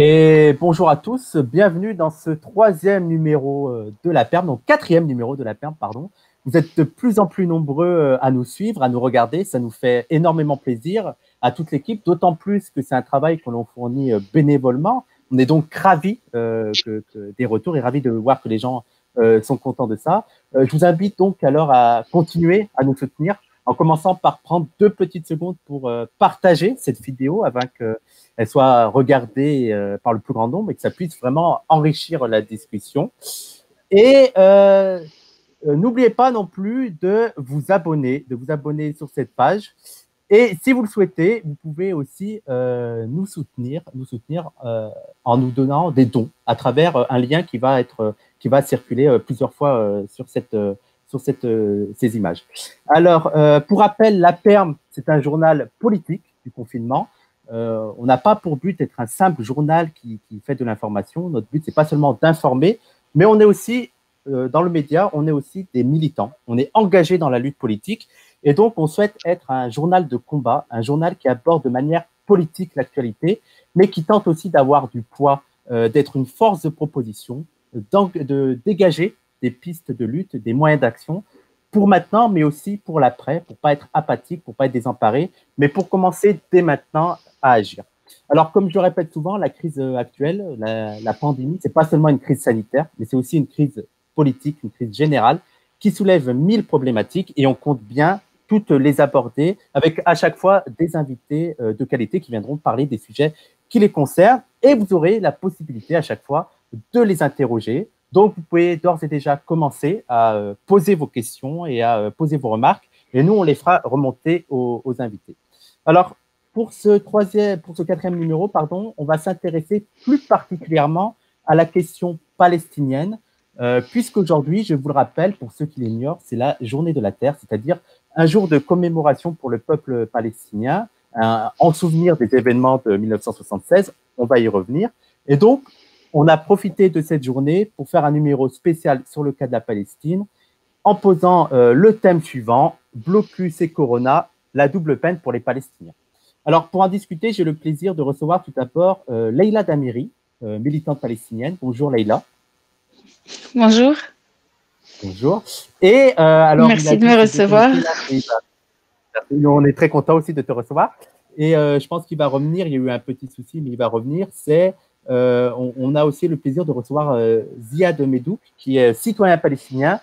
Et bonjour à tous, bienvenue dans ce troisième numéro de la Perme, donc quatrième numéro de la Perme, pardon. Vous êtes de plus en plus nombreux à nous suivre, à nous regarder, ça nous fait énormément plaisir à toute l'équipe, d'autant plus que c'est un travail que l'on fournit bénévolement. On est donc ravis des retours et ravis de voir que les gens sont contents de ça. Je vous invite donc alors à continuer à nous soutenir en commençant par prendre 2 petites secondes pour partager cette vidéo afin qu'elle soit regardée par le plus grand nombre et que ça puisse vraiment enrichir la discussion. Et n'oubliez pas non plus de vous abonner sur cette page. Et si vous le souhaitez, vous pouvez aussi nous soutenir en nous donnant des dons à travers un lien qui va circuler plusieurs fois ces images. Alors, pour rappel, La Perme, c'est un journal politique du confinement. On n'a pas pour but d'être un simple journal qui fait de l'information. Notre but, c'est pas seulement d'informer, mais on est aussi dans le média, on est aussi des militants. On est engagé dans la lutte politique. Et donc, on souhaite être un journal de combat, un journal qui aborde de manière politique l'actualité, mais qui tente aussi d'avoir du poids, d'être une force de proposition, de dégager des pistes de lutte, des moyens d'action pour maintenant, mais aussi pour l'après, pour pas être apathique, pour pas être désemparé, mais pour commencer dès maintenant à agir. Alors, comme je le répète souvent, la crise actuelle, la pandémie, c'est pas seulement une crise sanitaire, mais c'est aussi une crise politique, une crise générale qui soulève 1000 problématiques et on compte bien toutes les aborder avec à chaque fois des invités de qualité qui viendront parler des sujets qui les concernent et vous aurez la possibilité à chaque fois de les interroger. Donc, vous pouvez d'ores et déjà commencer à poser vos questions et à poser vos remarques et nous, on les fera remonter aux invités. Alors, pour ce quatrième numéro, pardon, on va s'intéresser plus particulièrement à la question palestinienne, puisqu'aujourd'hui, je vous le rappelle, pour ceux qui l'ignorent, c'est la journée de la Terre, c'est-à-dire un jour de commémoration pour le peuple palestinien, en souvenir des événements de 1976. On va y revenir. Et donc, on a profité de cette journée pour faire un numéro spécial sur le cas de la Palestine, en posant le thème suivant, Blocus et Corona, la double peine pour les Palestiniens. Alors, pour en discuter, j'ai le plaisir de recevoir tout d'abord Leïla Damiri, militante palestinienne. Bonjour Leïla. Bonjour. Bonjour. Et alors, Merci de me Milady s'est recevoir. déconnecté là, on est très content aussi de te recevoir. Et je pense qu'il va revenir. Il y a eu un petit souci, mais il va revenir. On a aussi le plaisir de recevoir Ziad Medouk, qui est citoyen palestinien,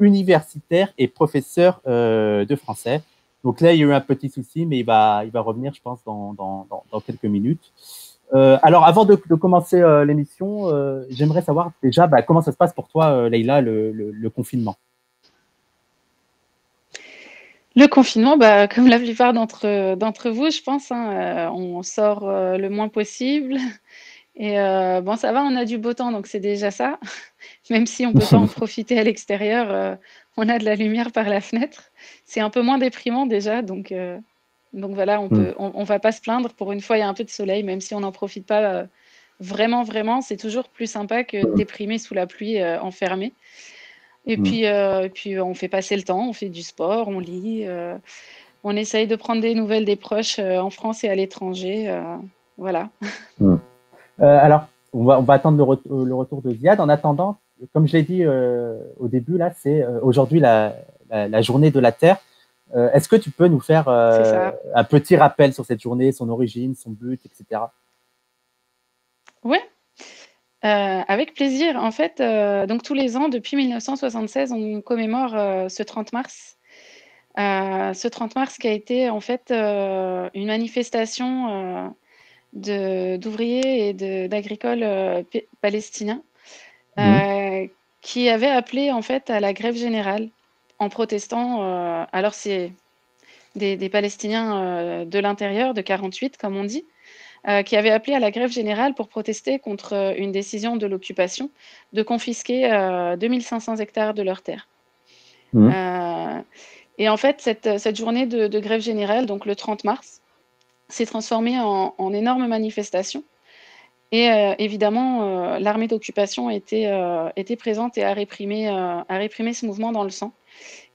universitaire et professeur de français. Donc là, il y a eu un petit souci, mais il va revenir, je pense, dans quelques minutes. Alors, avant de commencer l'émission, j'aimerais savoir déjà comment ça se passe pour toi, Leïla, le confinement. Le confinement, comme la plupart d'entre vous, je pense, hein, on sort le moins possible. Et bon, ça va, on a du beau temps, donc c'est déjà ça. Même si on ne peut pas en profiter à l'extérieur, on a de la lumière par la fenêtre. C'est un peu moins déprimant déjà, donc voilà, on va pas se plaindre. Pour une fois, il y a un peu de soleil, même si on n'en profite pas vraiment, vraiment. C'est toujours plus sympa que de déprimer sous la pluie enfermé. Et puis, on fait passer le temps, on fait du sport, on lit, on essaye de prendre des nouvelles des proches en France et à l'étranger. Voilà. Alors, on va attendre le retour de Ziad. En attendant, comme je l'ai dit au début, là, c'est aujourd'hui la journée de la Terre. Est-ce que tu peux nous faire C'est ça. un petit rappel sur cette journée, son origine, son but, etc. Ouais, avec plaisir. En fait, donc tous les ans, depuis 1976, on commémore ce 30 mars. Ce 30 mars qui a été en fait une manifestation d'ouvriers et d'agricoles palestiniens qui avaient appelé en fait à la grève générale en protestant. Alors c'est des Palestiniens de l'intérieur, de 48 comme on dit, qui avaient appelé à la grève générale pour protester contre une décision de l'occupation de confisquer 2500 hectares de leurs terres. Euh, et en fait, cette journée de grève générale, donc le 30 mars, s'est transformée en énorme manifestation. Et évidemment, l'armée d'occupation était présente et a réprimé ce mouvement dans le sang.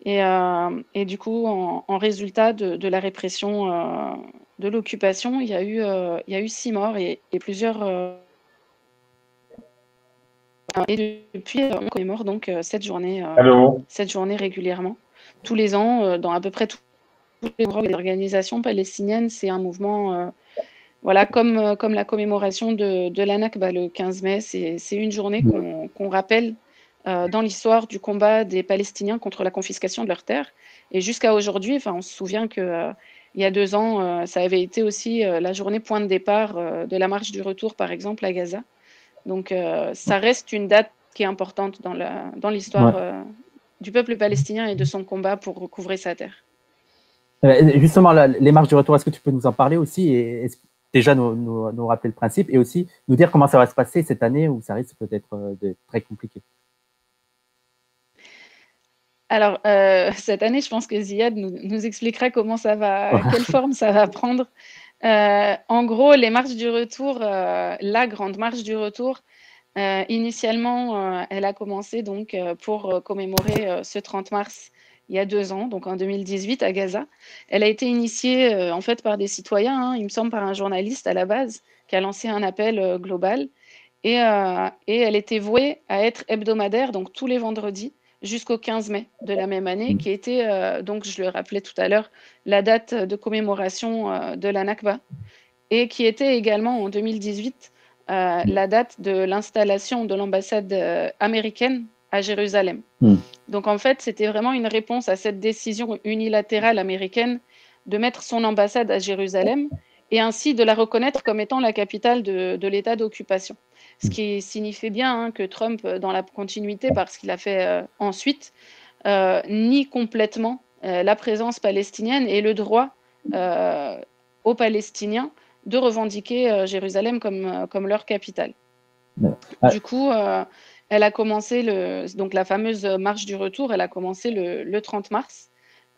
Et du coup, en résultat de la répression de l'occupation, il y a eu 6 morts et plusieurs. Et depuis, on commémore donc cette journée régulièrement. Tous les ans, dans à peu près tous les organisations palestiniennes, c'est un mouvement, voilà, comme la commémoration de la Nakba le 15 mai. C'est une journée qu'on rappelle dans l'histoire du combat des Palestiniens contre la confiscation de leurs terres. Et jusqu'à aujourd'hui, enfin, on se souvient que il y a 2 ans, ça avait été aussi la journée point de départ de la marche du retour, par exemple, à Gaza. Donc, ça reste une date qui est importante dans l'histoire du peuple palestinien et de son combat pour recouvrer sa terre. Justement, là, les marches du retour, est-ce que tu peux nous en parler aussi et déjà nous rappeler le principe et aussi nous dire comment ça va se passer cette année où ça risque peut-être d'être très compliqué? Alors, cette année, je pense que Ziad nous expliquera quelle forme ça va prendre. En gros, les marches du retour, la grande marche du retour, initialement, elle a commencé donc pour commémorer ce 30 mars il y a 2 ans, donc en 2018 à Gaza. Elle a été initiée en fait par des citoyens, hein, il me semble par un journaliste à la base, qui a lancé un appel global. Et elle était vouée à être hebdomadaire, donc tous les vendredis, jusqu'au 15 mai de la même année, qui était, donc je le rappelais tout à l'heure, la date de commémoration de la Nakba, et qui était également en 2018 la date de l'installation de l'ambassade américaine à Jérusalem. Donc en fait, c'était vraiment une réponse à cette décision unilatérale américaine de mettre son ambassade à Jérusalem et ainsi de la reconnaître comme étant la capitale de l'état d'occupation. Ce qui signifiait bien hein, que Trump, dans la continuité, parce qu'il a fait ensuite, nie complètement la présence palestinienne et le droit aux Palestiniens de revendiquer Jérusalem comme leur capitale. Du coup, elle a commencé donc la fameuse marche du retour, elle a commencé le 30 mars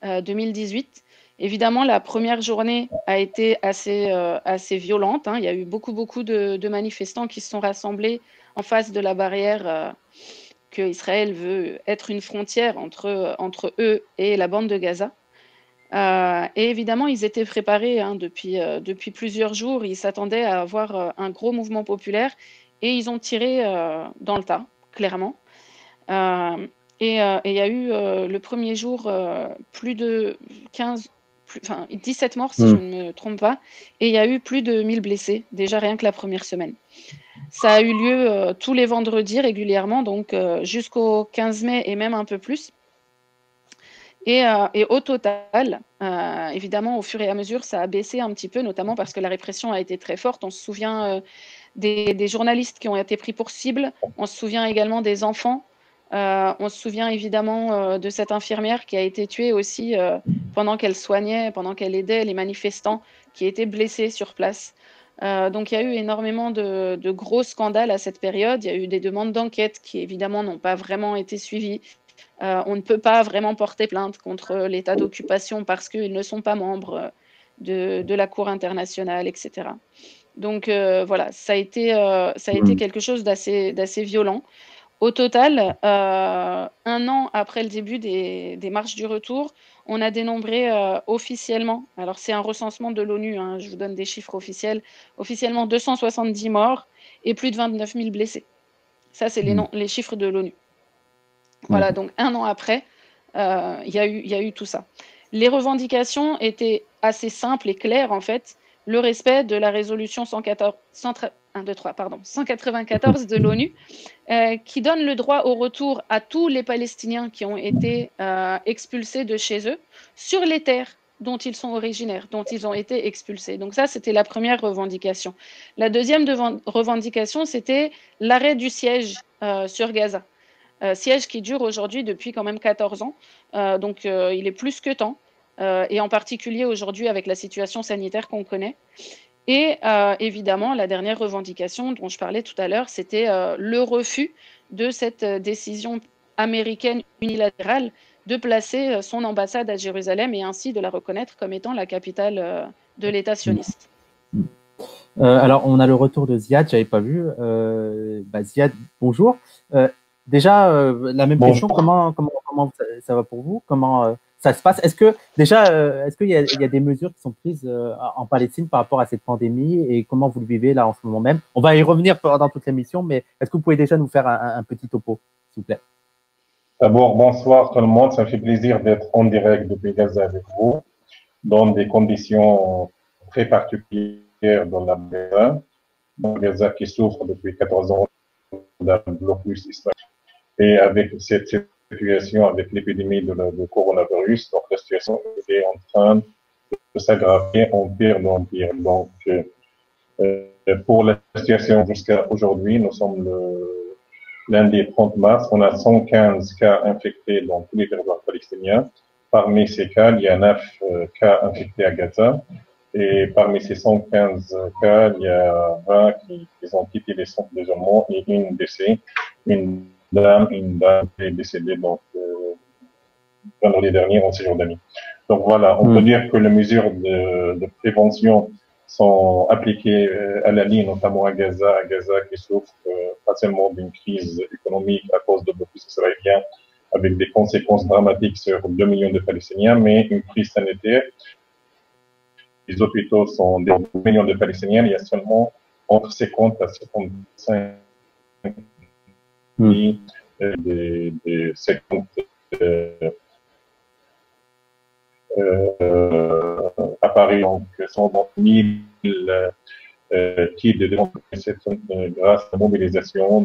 2018. Évidemment, la première journée a été assez violente. Hein. Il y a eu beaucoup de manifestants qui se sont rassemblés en face de la barrière que Israël veut être une frontière entre eux et la bande de Gaza. Et évidemment, ils étaient préparés hein, depuis plusieurs jours. Ils s'attendaient à avoir un gros mouvement populaire et ils ont tiré dans le tas, clairement. Et il y a eu le premier jour plus de 17 morts, si je ne me trompe pas, et il y a eu plus de 1000 blessés, déjà rien que la première semaine. Ça a eu lieu tous les vendredis régulièrement, donc jusqu'au 15 mai et même un peu plus. Et au total, évidemment, au fur et à mesure, ça a baissé un petit peu, notamment parce que la répression a été très forte. On se souvient des journalistes qui ont été pris pour cible. On se souvient également des enfants. On se souvient évidemment de cette infirmière qui a été tuée aussi pendant qu'elle soignait, pendant qu'elle aidait les manifestants qui étaient blessés sur place. Donc il y a eu énormément de gros scandales à cette période. Il y a eu des demandes d'enquête qui évidemment n'ont pas vraiment été suivies. On ne peut pas vraiment porter plainte contre l'état d'occupation parce qu'ils ne sont pas membres de la Cour internationale, etc. Donc voilà, ça a été quelque chose d'assez violent. Au total, 1 an après le début des marches du retour, on a dénombré officiellement, alors c'est un recensement de l'ONU, hein, je vous donne des chiffres officiels, officiellement 270 morts et plus de 29 000 blessés. Ça, c'est les chiffres de l'ONU. Voilà, donc 1 an après, il y a eu tout ça. Les revendications étaient assez simples et claires, en fait. Le respect de la résolution 194 de l'ONU, qui donne le droit au retour à tous les Palestiniens qui ont été expulsés de chez eux sur les terres dont ils sont originaires, dont ils ont été expulsés. Donc ça, c'était la première revendication. La deuxième revendication, c'était l'arrêt du siège sur Gaza. Siège qui dure aujourd'hui depuis quand même 14 ans. Donc il est plus que temps, et en particulier aujourd'hui avec la situation sanitaire qu'on connaît. Et évidemment, la dernière revendication dont je parlais tout à l'heure, c'était le refus de cette décision américaine unilatérale de placer son ambassade à Jérusalem et ainsi de la reconnaître comme étant la capitale de l'État sioniste. Alors, on a le retour de Ziad, je n'avais pas vu. Ziad, bonjour. Déjà, la même question, comment ça va pour vous? Comment ça se passe? Est-ce que déjà, est-ce qu'il y a des mesures qui sont prises en Palestine par rapport à cette pandémie et comment vous le vivez là en ce moment même? On va y revenir pendant toute l'émission, mais est-ce que vous pouvez déjà nous faire un petit topo, s'il vous plaît? D'abord, bonsoir tout le monde. Ça me fait plaisir d'être en direct depuis Gaza avec vous, dans des conditions très particulières dans la Gaza. Dans Gaza qui souffre depuis 14 ans d'un blocus islamique. Et avec cette situation, avec l'épidémie de coronavirus, donc la situation est en train de s'aggraver en pire en pire. Donc, pour la situation jusqu'à aujourd'hui, nous sommes le lundi 30 mars, on a 115 cas infectés dans tous les territoires palestiniens. Parmi ces cas, il y a 9 cas infectés à Gaza. Et parmi ces 115 cas, il y a 20 qui ont quitté les centres d'isolement et une décès, une dame qui est décédée donc, vendredi dernier en Cisjordanie. Donc voilà, on peut dire que les mesures de prévention sont appliquées à la ligne, notamment à Gaza qui souffre pas seulement d'une crise économique à cause de blocus israélien, avec des conséquences dramatiques sur 2 millions de Palestiniens, mais une crise sanitaire. Les hôpitaux sont des millions de Palestiniens, il y a seulement entre 50 à 55 des 50 à Paris, donc 120 000 kits de démonstration grâce à la mobilisation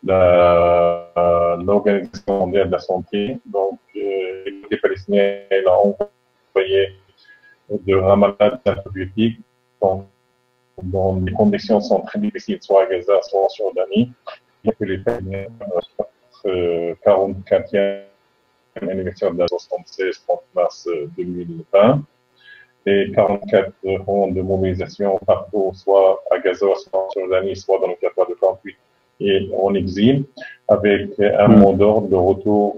de l'Organisation mondiale de la santé. Donc, les Palestiniens ont envoyé de Ramallah des antibiotiques dont les conditions sont très difficiles, soit à Gaza, soit en Jordanie. Et que les Palestiniens, 44e anniversaire de la 76-30 mars 2020, et 44 ans de mobilisation partout, soit à Gaza, soit en Jordanie, soit dans le territoire de 48 et en exil, avec un mot d'ordre de retour,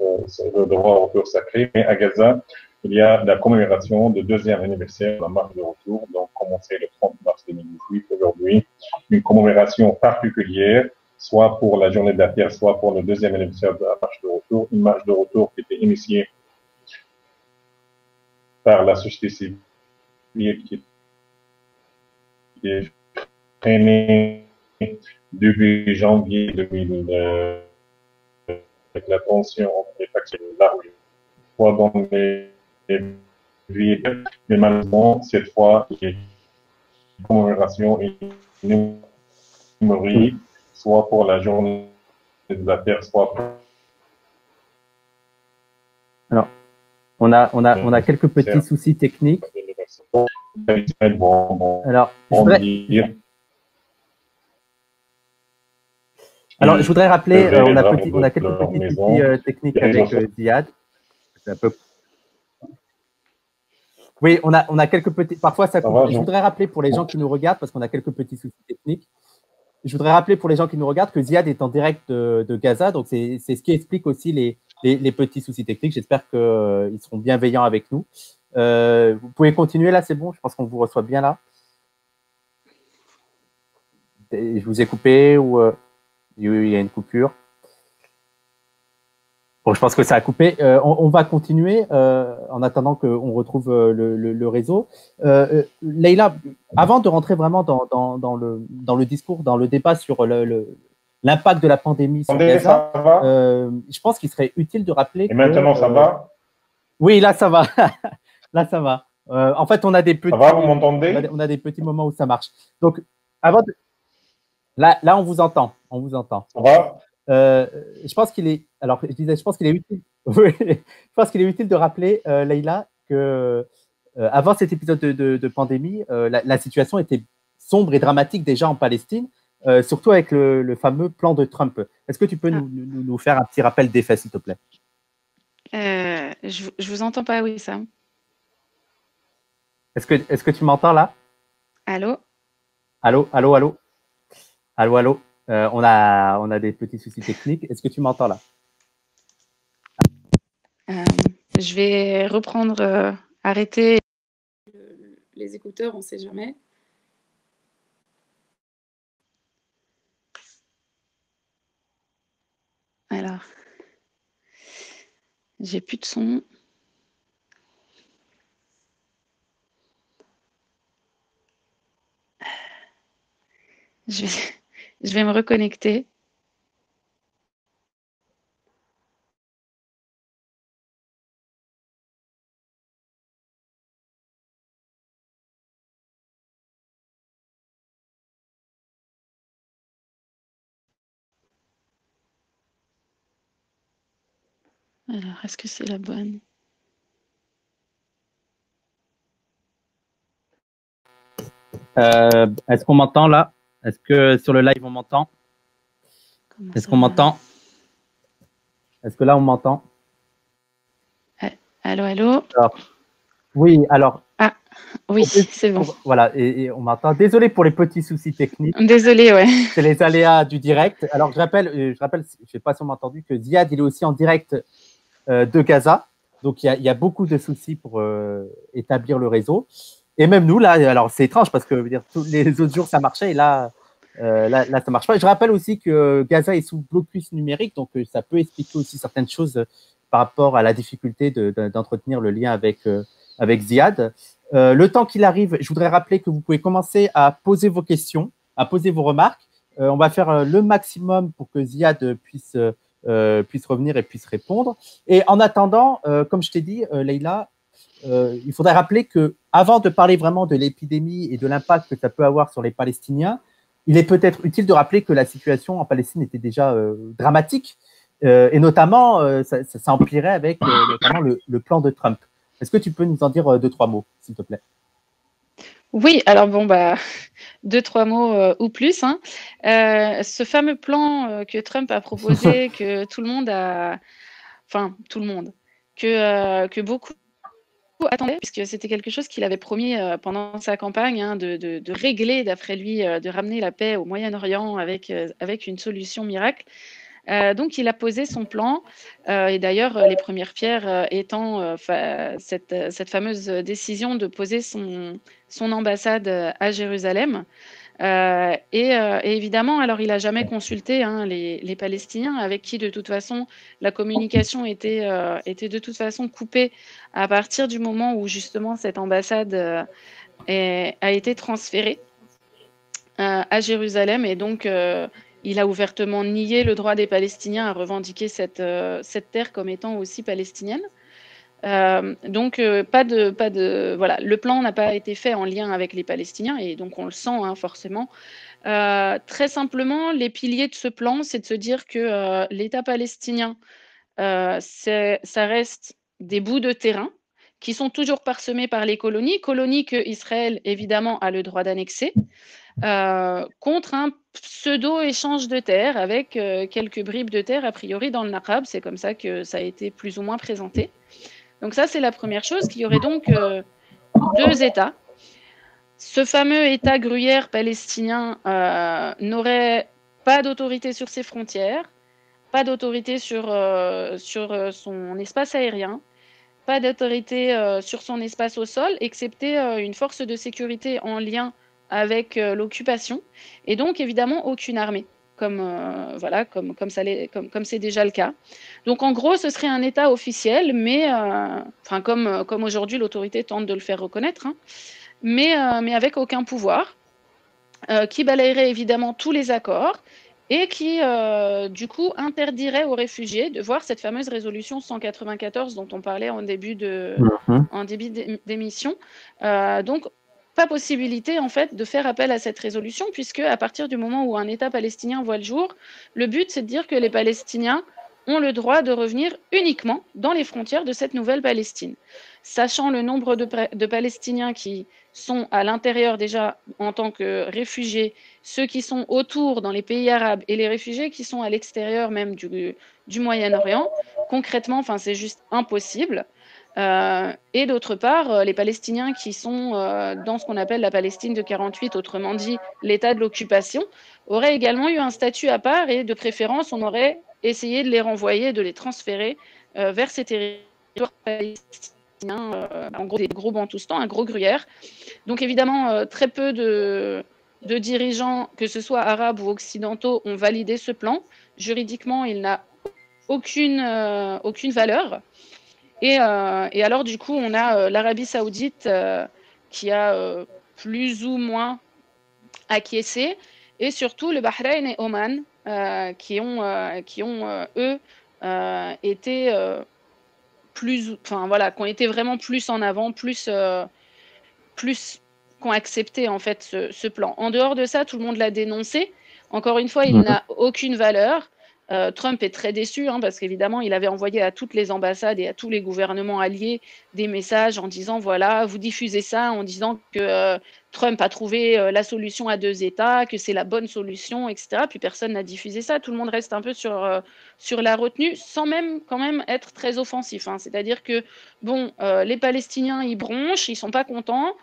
le droit au retour sacré. Mais à Gaza, il y a la commémoration du deuxième anniversaire de la marche de retour, donc commencé le 30 mars 2018, aujourd'hui, une commémoration particulière, soit pour la journée de la Terre, soit pour le deuxième anniversaire de la marche de retour, une marche de retour qui était initiée par la société civile qui est freinée depuis janvier 2000, avec la tension entre les factions de la rue, soit dans les villes, mais malheureusement, cette fois, les commémorations et numériques, soit pour la journée de la Terre, soit pour... Alors, on a quelques petits soucis techniques. Alors, je voudrais rappeler, on a quelques petits soucis techniques avec Ziad. Oui, on a quelques petits. Parfois, ça coupe. Je voudrais rappeler pour les gens qui nous regardent, parce qu'on a quelques petits soucis techniques. Je voudrais rappeler pour les gens qui nous regardent que Ziad est en direct de Gaza, donc c'est ce qui explique aussi les petits soucis techniques. J'espère qu'ils seront bienveillants avec nous. Vous pouvez continuer là, c'est bon. Je pense qu'on vous reçoit bien là. Je vous ai coupé ou il y a une coupure? Bon, je pense que ça a coupé. On va continuer en attendant qu'on retrouve le réseau. Leïla, avant de rentrer vraiment dans le discours, dans le débat sur l'impact de la pandémie sur Gaza, je pense qu'il serait utile de rappeler que… Et maintenant, ça va? Oui, là, ça va. Là, ça va. En fait, on a des petits… Ça va, vous m'entendez? On a des petits moments où ça marche. Donc, avant de… Là, on vous entend. On vous entend. Ça va? Je pense qu'il est. Alors, je disais, je pense qu'il est utile. Oui, je pense qu'il est utile de rappeler, Leïla, que avant cet épisode de pandémie, la situation était sombre et dramatique déjà en Palestine, surtout avec le fameux plan de Trump. Est-ce que tu peux nous faire un petit rappel des faits, s'il te plaît? Je vous entends pas, oui, ça. Est-ce que tu m'entends là? Allô? Allô, allô, allô? Allô, allô? On a des petits soucis techniques. Est-ce que tu m'entends là? Je vais reprendre, arrêter les écouteurs, on ne sait jamais. Alors, j'ai plus de son. Je vais, je vais me reconnecter. Alors, est-ce que c'est la bonne? Est-ce qu'on m'entend là? Est-ce que sur le live on m'entend? Est-ce qu'on m'entend? Est-ce que là on m'entend? Allô, allô? Oui, alors. Ah, oui, c'est bon. Voilà, et on m'entend. Désolé pour les petits soucis techniques. Désolé, ouais. C'est les aléas du direct. Alors, je rappelle, je ne sais pas si on m'a entendu, que Ziad, il est aussi en direct de Gaza. Donc, il y a beaucoup de soucis pour établir le réseau. Et même nous, là, alors c'est étrange parce que je veux dire, tous les autres jours, ça marchait et là, ça ne marche pas. Je rappelle aussi que Gaza est sous blocus numérique, donc ça peut expliquer aussi certaines choses par rapport à la difficulté d'entretenir le lien avec Ziad. Le temps qu'il arrive, je voudrais rappeler que vous pouvez commencer à poser vos questions, à poser vos remarques. On va faire le maximum pour que Ziad puisse revenir et puisse répondre. Et en attendant, comme je t'ai dit, Leïla, il faudrait rappeler que avant de parler vraiment de l'épidémie et de l'impact que ça peut avoir sur les Palestiniens, il est peut-être utile de rappeler que la situation en Palestine était déjà dramatique et notamment ça empirait avec notamment le plan de Trump. Est-ce que tu peux nous en dire 2-3 mots, s'il te plaît? Oui, alors bon, bah, 2-3 mots ou plus. Hein. Ce fameux plan que Trump a proposé, que tout le monde a... Enfin, tout le monde. Que beaucoup attendaient, puisque c'était quelque chose qu'il avait promis pendant sa campagne, hein, de régler, d'après lui, de ramener la paix au Moyen-Orient avec une solution miracle. Donc, il a posé son plan, et d'ailleurs, les premières pierres étant cette fameuse décision de poser son ambassade à Jérusalem. Et évidemment, alors il n'a jamais consulté les Palestiniens, avec qui de toute façon la communication était de toute façon coupée à partir du moment où justement cette ambassade a été transférée à Jérusalem, et donc il a ouvertement nié le droit des Palestiniens à revendiquer cette terre comme étant aussi palestinienne. Donc voilà, le plan n'a pas été fait en lien avec les Palestiniens, et donc on le sent forcément. Très simplement, les piliers de ce plan, c'est de se dire que l'État palestinien, ça reste des bouts de terrain qui sont toujours parsemés par les colonies que Israël évidemment a le droit d'annexer, contre un pseudo-échange de terre avec quelques bribes de terre a priori dans le Naqab. C'est comme ça que ça a été plus ou moins présenté. Donc ça, c'est la première chose, qu'il y aurait donc 2 États. Ce fameux État gruyère palestinien n'aurait pas d'autorité sur ses frontières, pas d'autorité sur son espace aérien, pas d'autorité sur son espace au sol, excepté une force de sécurité en lien avec l'occupation, et donc évidemment aucune armée, comme c'est déjà le cas. Donc en gros, ce serait un État officiel, mais comme aujourd'hui l'autorité tente de le faire reconnaître, mais avec aucun pouvoir, qui balayerait évidemment tous les accords et qui, du coup, interdirait aux réfugiés de voir cette fameuse résolution 194 dont on parlait en début d'émission. Donc, pas possibilité, en fait, de faire appel à cette résolution, puisque à partir du moment où un État palestinien voit le jour, le but, c'est de dire que les Palestiniens ont le droit de revenir uniquement dans les frontières de cette nouvelle Palestine. Sachant le nombre de Palestiniens qui sont à l'intérieur déjà en tant que réfugiés, ceux qui sont autour dans les pays arabes et les réfugiés qui sont à l'extérieur même du Moyen-Orient, concrètement, c'est juste impossible. Et d'autre part, les Palestiniens qui sont dans ce qu'on appelle la Palestine de 48, autrement dit l'état de l'occupation, auraient également eu un statut à part, et de préférence, on aurait essayé de les renvoyer, de les transférer vers ces territoires palestiniens, en gros des gros bantoustans, un gros gruyère. Donc évidemment, très peu de dirigeants, que ce soit arabes ou occidentaux, ont validé ce plan. Juridiquement, il n'a aucune valeur. Et alors, du coup, on a l'Arabie Saoudite qui a plus ou moins acquiescé. et surtout le Bahreïn et Oman, qui ont eux, été enfin voilà, qui ont été vraiment plus en avant, plus qui ont accepté en fait ce plan. En dehors de ça, tout le monde l'a dénoncé. Encore une fois, il n'a aucune valeur. Trump est très déçu parce qu'évidemment, il avait envoyé à toutes les ambassades et à tous les gouvernements alliés des messages en disant voilà, vous diffusez ça, en disant que Trump a trouvé la solution à 2 États, que c'est la bonne solution, etc. Puis personne n'a diffusé ça. Tout le monde reste un peu sur la retenue, sans même quand même être très offensif. C'est-à-dire que bon, les Palestiniens ils bronchent, ils sont pas contents.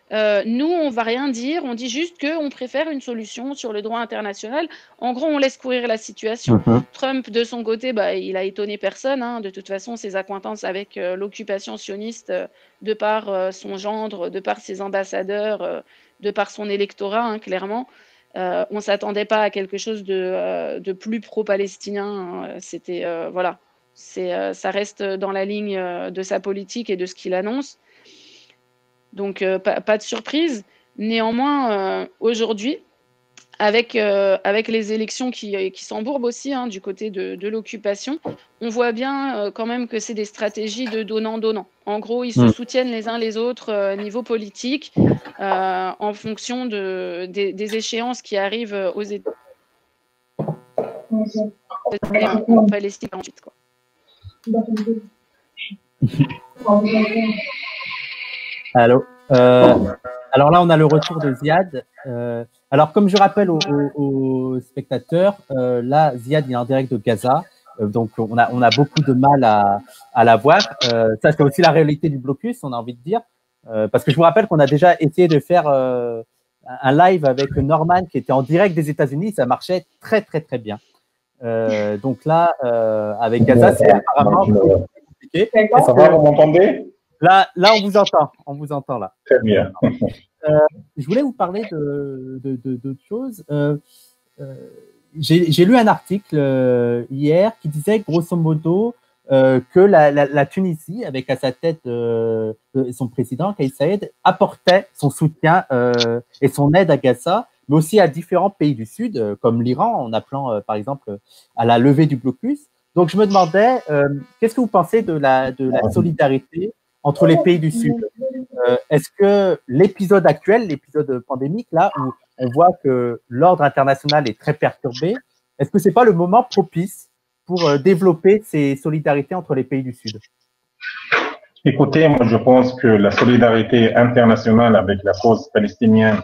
Nous, on va rien dire, on dit juste qu'on préfère une solution sur le droit international. En gros, on laisse courir la situation. Trump, de son côté, il a étonné personne. De toute façon, ses accointances avec l'occupation sioniste, de par son gendre, de par ses ambassadeurs, de par son électorat, clairement, on ne s'attendait pas à quelque chose de plus pro-palestinien. C'était, voilà, ça reste dans la ligne de sa politique et de ce qu'il annonce. Donc, pas de surprise. Néanmoins, aujourd'hui, avec les élections qui s'embourbent aussi du côté de l'occupation, on voit bien quand même que c'est des stratégies de donnant-donnant. En gros, ils se soutiennent les uns les autres niveau politique en fonction des échéances qui arrivent aux États-Unis en Palestine ensuite, quoi. Allô. Alors là, on a le retour de Ziad. Alors, comme je rappelle aux spectateurs, là, Ziad il est en direct de Gaza, donc on a beaucoup de mal à la voir. Ça, c'est aussi la réalité du blocus, on a envie de dire, parce que je vous rappelle qu'on a déjà essayé de faire un live avec Norman qui était en direct des États-Unis, ça marchait très très très bien. Donc là, avec Gaza, c'est apparemment compliqué. Ça va, vous m'entendez? Là, on vous entend là. Très bien. Je voulais vous parler d'autre chose. J'ai lu un article hier qui disait grosso modo que la Tunisie, avec à sa tête son président, Kais Saïed, apportait son soutien et son aide à Gaza, mais aussi à différents pays du Sud, comme l'Iran, en appelant par exemple à la levée du blocus. Donc je me demandais, qu'est-ce que vous pensez de la solidarité entre les pays du Sud? Est-ce que l'épisode actuel, l'épisode pandémique, là, où on voit que l'ordre international est très perturbé, est-ce que ce n'est pas le moment propice pour développer ces solidarités entre les pays du Sud? Écoutez, moi je pense que la solidarité internationale avec la cause palestinienne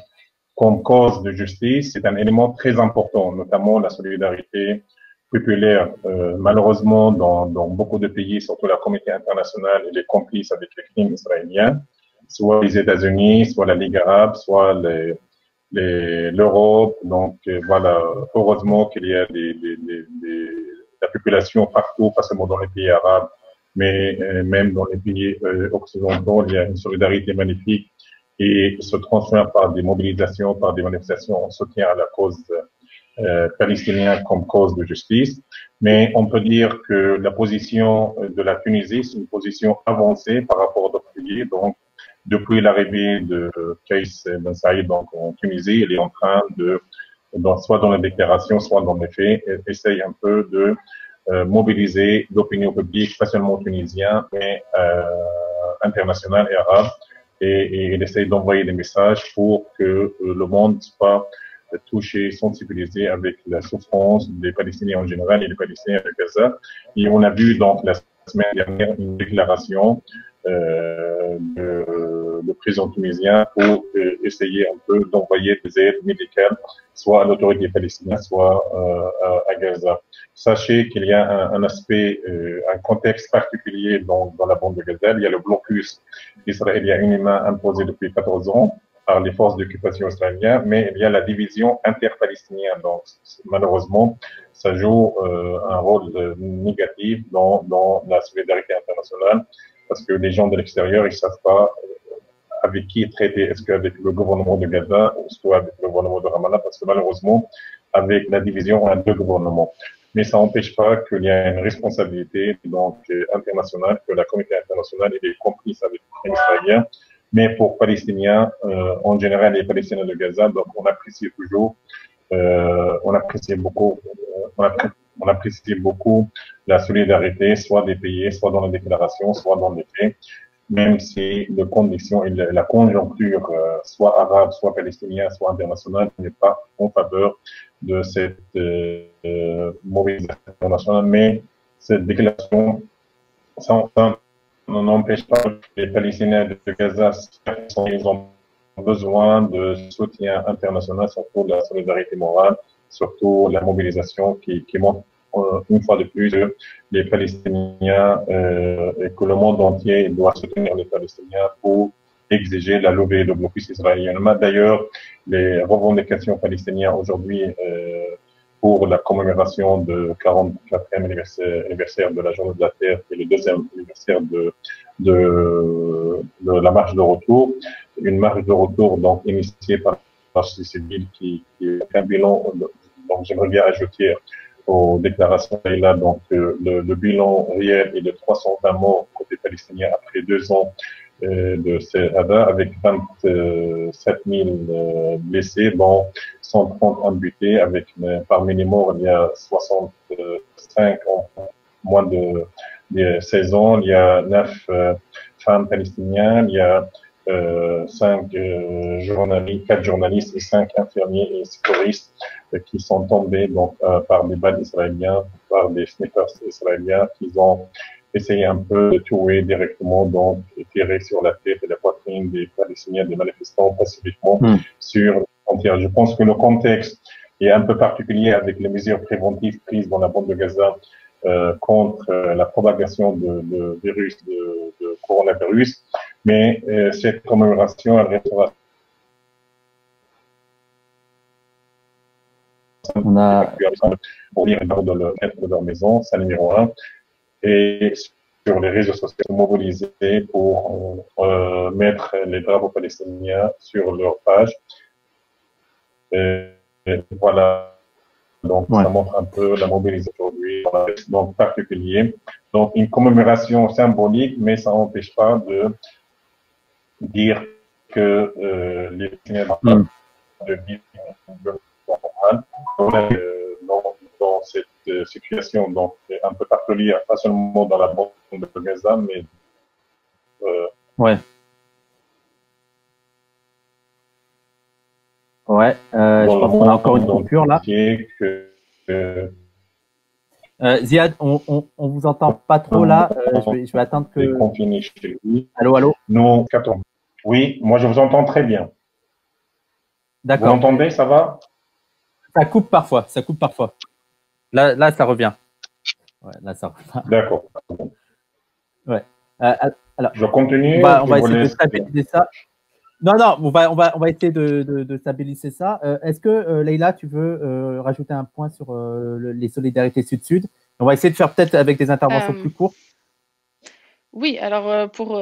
comme cause de justice, c'est un élément très important, notamment la solidarité populaire. Malheureusement, dans beaucoup de pays, surtout la communauté internationale, elle est complice avec les crimes israéliens, soit les États-Unis, soit la Ligue arabe, soit l'Europe. Donc voilà, heureusement qu'il y a la population partout, pas seulement dans les pays arabes, mais même dans les pays occidentaux, il y a une solidarité magnifique et se transforme par des mobilisations, par des manifestations en soutien à la cause palestinienne comme cause de justice. Mais on peut dire que la position de la Tunisie, c'est une position avancée par rapport à d'autres pays. Donc, depuis l'arrivée de Kais Ben Saïd donc en Tunisie, il est en train soit dans la déclaration, soit dans les faits, essaye un peu de mobiliser l'opinion publique, pas seulement tunisienne, mais internationale et arabe. Et il essaye d'envoyer des messages pour que le monde soit touché, sensibilisé avec la souffrance des Palestiniens en général et des Palestiniens de Gaza. Et on a vu donc la semaine dernière une déclaration de président tunisien pour essayer un peu d'envoyer des aides médicales, soit à l'autorité palestinienne, soit à Gaza. Sachez qu'il y a un aspect, un contexte particulier dans la bande de Gaza. Il y a le blocus israélien uniment imposé depuis 14 ans par les forces d'occupation israéliennes, mais il y a la division interpalestinienne. Donc, malheureusement, ça joue un rôle négatif dans la solidarité internationale, parce que les gens de l'extérieur, ils savent pas avec qui traiter. Est-ce qu'avec le gouvernement de Gaza ou soit avec le gouvernement de Ramallah, parce que malheureusement, avec la division, on a deux gouvernements. Mais ça n'empêche pas qu'il y a une responsabilité donc internationale, que la communauté internationale est complice avec les Israéliens. Mais pour Palestiniens, en général, les Palestiniens de Gaza, donc on apprécie toujours on apprécie beaucoup, on apprécie beaucoup la solidarité, soit des pays, soit dans la déclaration, soit dans les faits, même si les conditions et la conjoncture, soit arabe, soit palestinienne, soit internationale, n'est pas en faveur de cette mobilisation internationale. Mais cette déclaration, ça n'empêche pas les Palestiniens de Gaza, ils ont besoin de soutien international, surtout la solidarité morale, surtout la mobilisation qui montre une fois de plus que les Palestiniens et que le monde entier doit soutenir les Palestiniens pour exiger la levée de blocus israélien. D'ailleurs, les revendications palestiniennes aujourd'hui pour la commémoration de 44e anniversaire de la Journée de la Terre et le deuxième anniversaire de la marche de retour. Une marche de retour donc initiée par la société civile qui est un bilan. Donc j'aimerais bien ajouter aux déclarations là donc le bilan réel est de 320 morts côté palestinien après 2 ans de CEDA avec 27 000 blessés, dont 130 amputés, avec parmi les morts, il y a 65 en moins de 16 ans, il y a 9 femmes palestiniennes, il y a 5 journalistes, 4 journalistes et 5 infirmiers et secouristes qui sont tombés donc par des balles israéliennes, par des snipers israéliens qui ont essayé un peu de tuer directement, donc tirer sur la tête et la poitrine des Palestiniens, des manifestants pacifiquement sur les frontières. Je pense que le contexte est un peu particulier avec les mesures préventives prises dans la bande de Gaza contre la propagation de virus, de coronavirus, mais cette commémoration, elle restera. On a pour lire de le mettre de leur maison, c'est numéro 1. Et sur les réseaux sociaux, mobiliser pour mettre les drapeaux palestiniens sur leur page. Et voilà. Donc, ça montre un peu la mobilisation aujourd'hui, donc particulier. Donc, une commémoration symbolique, mais ça n'empêche pas de dire que les Palestiniens de vivre dans cette situation, donc un peu particulière, pas seulement dans la bande de Gaza, mais ouais, je pense qu'on a encore une coupure là. Ziad, on vous entend pas trop là. Je vais attendre que. Confiné chez lui. Allô. Nous, 14. Oui, moi je vous entends très bien. D'accord. Vous m'entendez, ça va? Ça coupe parfois, ça coupe parfois. Là, ça revient. Ouais, là, ça revient. D'accord. Ouais. Alors, je continue. On va essayer de stabiliser ça. Non, on va essayer de stabiliser ça. Est-ce que, Leïla, tu veux rajouter un point sur les solidarités sud-sud? On va essayer de faire peut-être avec des interventions plus courtes. Oui, alors pour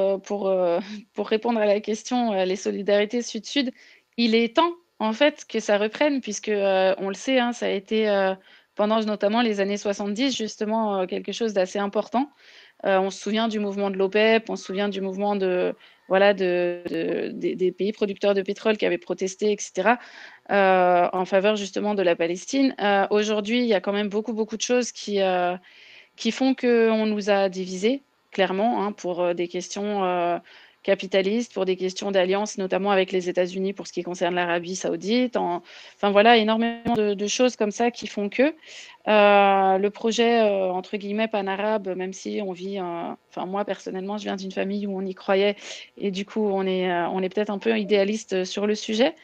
répondre à la question, les solidarités sud-sud, il est temps en fait que ça reprenne puisque on le sait, hein, ça a été pendant notamment les années 70 justement quelque chose d'assez important. On se souvient du mouvement de l'OPEP, on se souvient du mouvement des pays producteurs de pétrole qui avaient protesté, etc., en faveur justement de la Palestine. Aujourd'hui, il y a quand même beaucoup de choses qui font qu'on nous a divisés, clairement, hein, pour des questions capitalistes, pour des questions d'alliance, notamment avec les États-Unis pour ce qui concerne l'Arabie saoudite. Enfin voilà, énormément de choses comme ça qui font que le projet, entre guillemets, pan-arabe, même si on vit, enfin moi personnellement, je viens d'une famille où on y croyait et du coup on est peut-être un peu idéaliste sur le sujet,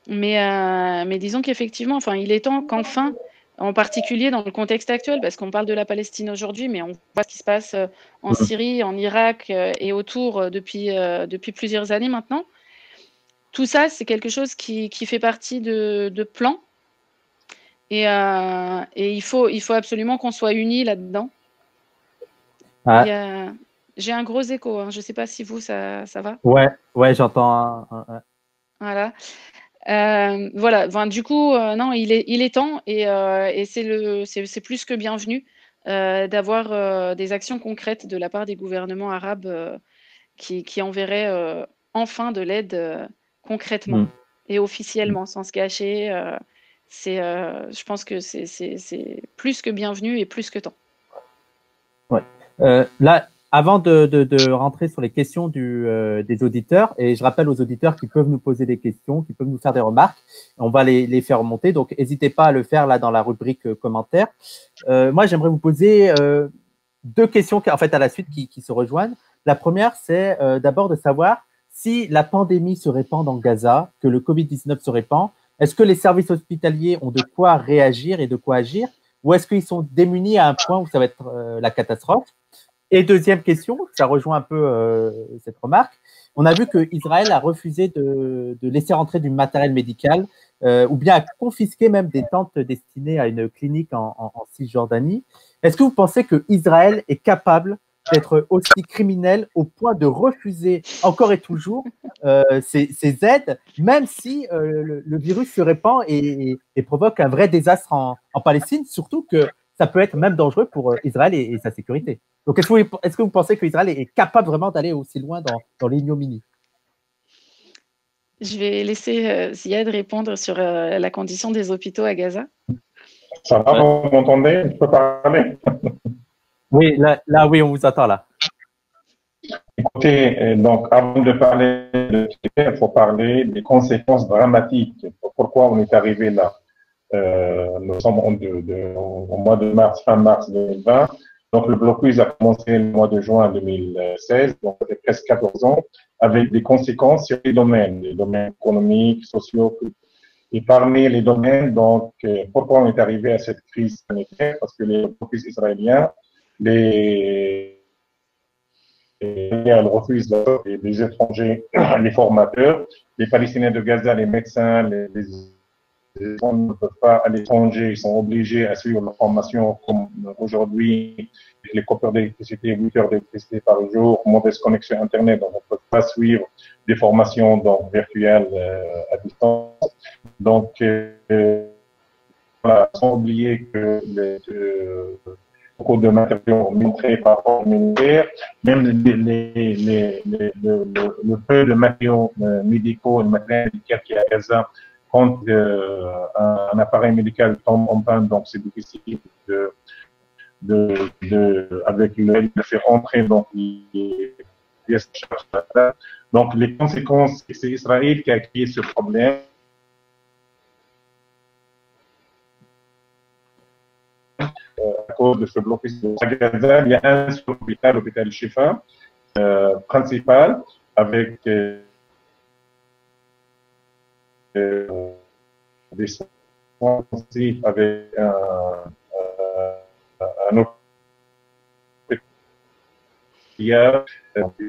mais disons qu'effectivement, enfin il est temps qu'enfin, en particulier dans le contexte actuel, parce qu'on parle de la Palestine aujourd'hui, mais on voit ce qui se passe en Syrie, en Irak et autour depuis plusieurs années maintenant. Tout ça, c'est quelque chose qui fait partie de plans. Et il faut absolument qu'on soit unis là-dedans. J'ai un gros écho, hein. Je ne sais pas si vous, ça va. Ouais, j'entends. Voilà. Voilà. Enfin, du coup, non, il est temps et c'est plus que bienvenu d'avoir des actions concrètes de la part des gouvernements arabes qui enverraient enfin de l'aide concrètement et officiellement, sans se cacher. je pense que c'est plus que bienvenu et plus que temps. Ouais. Là, avant de rentrer sur les questions des auditeurs, et je rappelle aux auditeurs qui peuvent nous poser des questions, qui peuvent nous faire des remarques, on va les faire remonter. Donc, n'hésitez pas à le faire là dans la rubrique commentaires. Moi, j'aimerais vous poser deux questions en fait à la suite qui se rejoignent. La première, c'est d'abord de savoir si la pandémie se répand dans Gaza, que le Covid-19 se répand, est-ce que les services hospitaliers ont de quoi réagir et de quoi agir, ou est-ce qu'ils sont démunis à un point où ça va être la catastrophe? Et deuxième question, ça rejoint un peu cette remarque. On a vu qu'Israël a refusé de laisser rentrer du matériel médical ou bien a confisqué même des tentes destinées à une clinique en Cisjordanie. Est-ce que vous pensez que Israël est capable d'être aussi criminel au point de refuser encore et toujours ces aides, même si le virus se répand et provoque un vrai désastre en Palestine, surtout que ça peut être même dangereux pour Israël et sa sécurité. Donc, est-ce que vous pensez qu'Israël est capable vraiment d'aller aussi loin dans l'ignominie? Je vais laisser Ziad répondre sur la condition des hôpitaux à Gaza. Ça va, vous m'entendez? Je peux parler? Oui, là, oui, on vous attend là. Écoutez, donc avant de parler il faut parler des conséquences dramatiques. Pourquoi on est arrivé là? Nous sommes au mois de mars, fin mars 2020. Donc le blocus a commencé le mois de juin 2016, donc ça fait presque 14 ans, avec des conséquences sur les domaines économiques, sociaux. Et parmi les domaines, donc, pourquoi on est arrivé à cette crise sanitaire? Parce que les blocus israéliens, les refusent les étrangers, les formateurs, les Palestiniens de Gaza, les médecins, les gens ne peuvent pas à l'étranger, ils sont obligés à suivre leur formation comme aujourd'hui, les coupures d'électricité, 8 heures d'électricité par jour, mauvaise connexion Internet, donc on ne peut pas suivre des formations donc, virtuelles à distance. Donc, voilà, sans oublier que beaucoup de matériaux montrés par ordre militaire, même le peu de matériaux médicaux et de matériel médical qui est à Gaza, quand un appareil médical tombe en panne, donc c'est difficile avec le de faire entrer donc les pièces de charge. Donc les conséquences, c'est Israël qui a créé ce problème. À cause de ce blocus de Gaza, il y a un seul hôpital, l'hôpital Shifa, principal, avec des soins intensifs, avec un hôpital.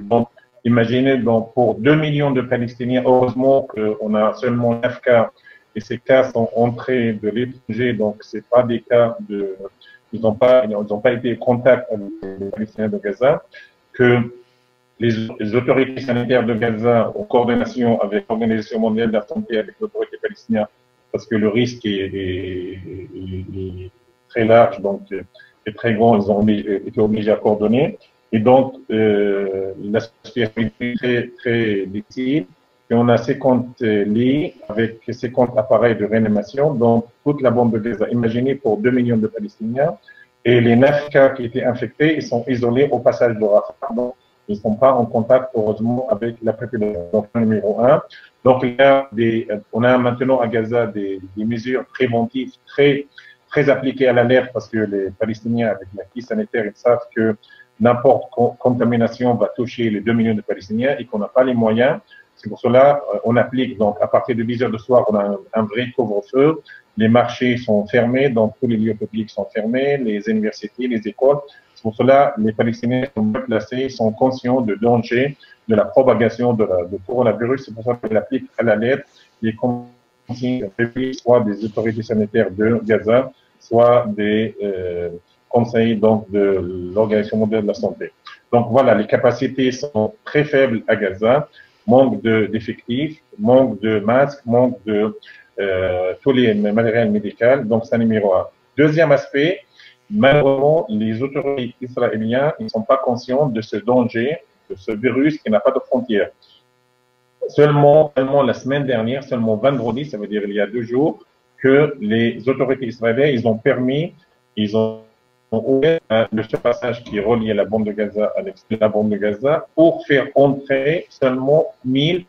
Donc, imaginez, donc, pour 2 millions de Palestiniens, heureusement qu'on a seulement 9 cas, et ces cas sont entrés de l'étranger, donc c'est pas des cas ils n'ont pas été en contact avec les Palestiniens de Gaza, que les autorités sanitaires de Gaza, en coordination avec l'Organisation mondiale de la santé, avec l'autorité palestinienne, parce que le risque est très large, donc est très grand, ils ont été obligés à coordonner. Et donc, la situation est très, très difficile. Et on a 50 lits avec 50 appareils de réanimation, donc toute la bande de Gaza. Imaginez pour 2 millions de Palestiniens. Et les 9 cas qui étaient infectés, ils sont isolés au passage de Rafah. Donc, ils ne sont pas en contact, heureusement, avec la population. Donc, numéro 1. Donc, on a maintenant à Gaza des mesures préventives très, très appliquées à l'alerte parce que les Palestiniens, avec la crise sanitaire, ils savent que n'importe contamination va toucher les 2 millions de Palestiniens et qu'on n'a pas les moyens. C'est pour cela on applique, donc à partir de 10 heures de soir, on a un vrai couvre-feu. Les marchés sont fermés, donc tous les lieux publics sont fermés, les universités, les écoles. C'est pour cela les Palestiniens sont bien placés, sont conscients du danger de la propagation de coronavirus. C'est pour ça qu'ils appliquent à la lettre les consignes soit des autorités sanitaires de Gaza, soit des conseils donc de l'Organisation mondiale de la santé. Donc voilà, les capacités sont très faibles à Gaza, manque d'effectifs, manque de masques, manque de tous les matériels médicaux. Donc c'est numéro 1. Deuxième aspect, malheureusement, les autorités israéliennes ne sont pas conscients de ce danger, de ce virus qui n'a pas de frontières. Seulement la semaine dernière, seulement vendredi, ça veut dire il y a 2 jours, que les autorités israéliennes, ils ont ouvert le surpassage qui relie la bande de Gaza à l'extérieur de la bande de Gaza pour faire entrer seulement 1000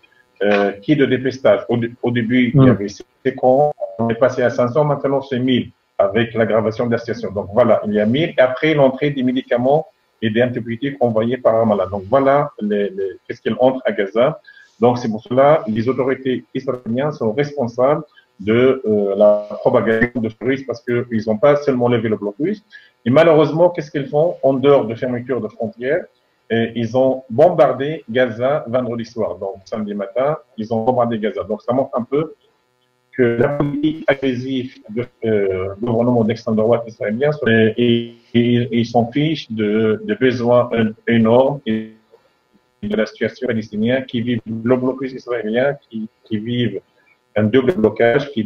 kits de dépistage. Au début, il y avait 50, on est passé à 500, maintenant c'est 1000 avec l'aggravation de la situation. Donc voilà, il y a 1000 et après l'entrée des médicaments et des antibiotiques envoyés par Ramallah. Donc voilà qu'est-ce qu'il entre à Gaza. Donc c'est pour cela que les autorités israéliennes sont responsables de la propagation de ce virus parce qu'ils n'ont pas seulement levé le blocus. Et malheureusement, qu'est-ce qu'ils font en dehors de fermeture de frontières? Et ils ont bombardé Gaza vendredi soir. Donc samedi matin, ils ont bombardé Gaza. Donc ça montre un peu que la politique agressive du gouvernement d'extrême droite israélien, ils s'en fichent de besoins énormes et de la situation palestinienne qui vivent le blocus israélien, qui vivent un double blocage, qui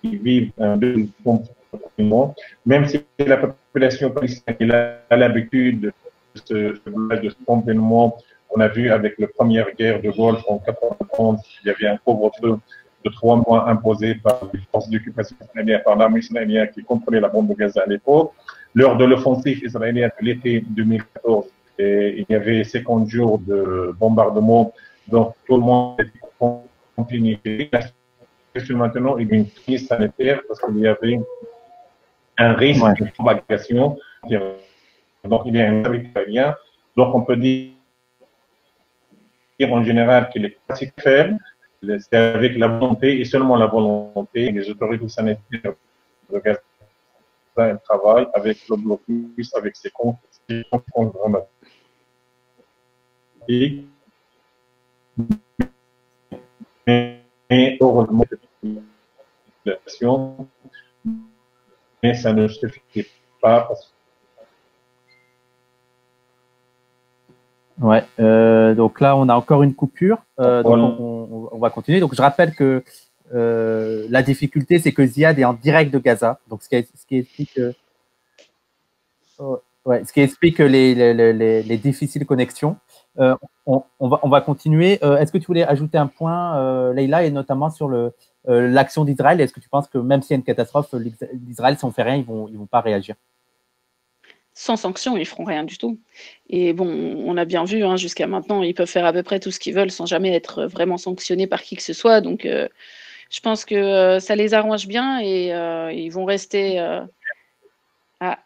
vivent un double confinement, même si la population palestinienne a l'habitude de ce confinement. On a vu avec la première guerre de Golfe en 1991, il y avait un couvre-feu de 3 mois imposé par les forces d'occupation israéliennes, par l'armée israélienne qui contrôlait la bande de Gaza à l'époque. Lors de l'offensive israélienne de l'été 2014, il y avait 50 jours de bombardement, donc tout le monde était confiné. Maintenant, il y a une crise sanitaire parce qu'il y avait un risque de propagation. Donc, il y a un risque israélien. Donc, on peut dire en général qu'il est assez faible. C'est avec la volonté et seulement la volonté des autorités sanitaires de Gaza. Elles travaillent avec le blocus, avec ses comptes dramatiques. Mais heureusement, mais ça ne suffit pas. Ouais, donc là, on a encore une coupure. Donc on va continuer. Donc, je rappelle que la difficulté, c'est que Ziad est en direct de Gaza. Donc, ce qui explique les difficiles connexions. On va continuer. Est-ce que tu voulais ajouter un point, Leïla, et notamment sur l'action d'Israël? Est-ce que tu penses que même s'il y a une catastrophe, l'Israël, si on fait rien, ils vont pas réagir? Sans sanction, ils feront rien du tout. Et bon, on a bien vu, hein, jusqu'à maintenant, ils peuvent faire à peu près tout ce qu'ils veulent sans jamais être vraiment sanctionnés par qui que ce soit. Donc, je pense que ça les arrange bien et ils vont rester à...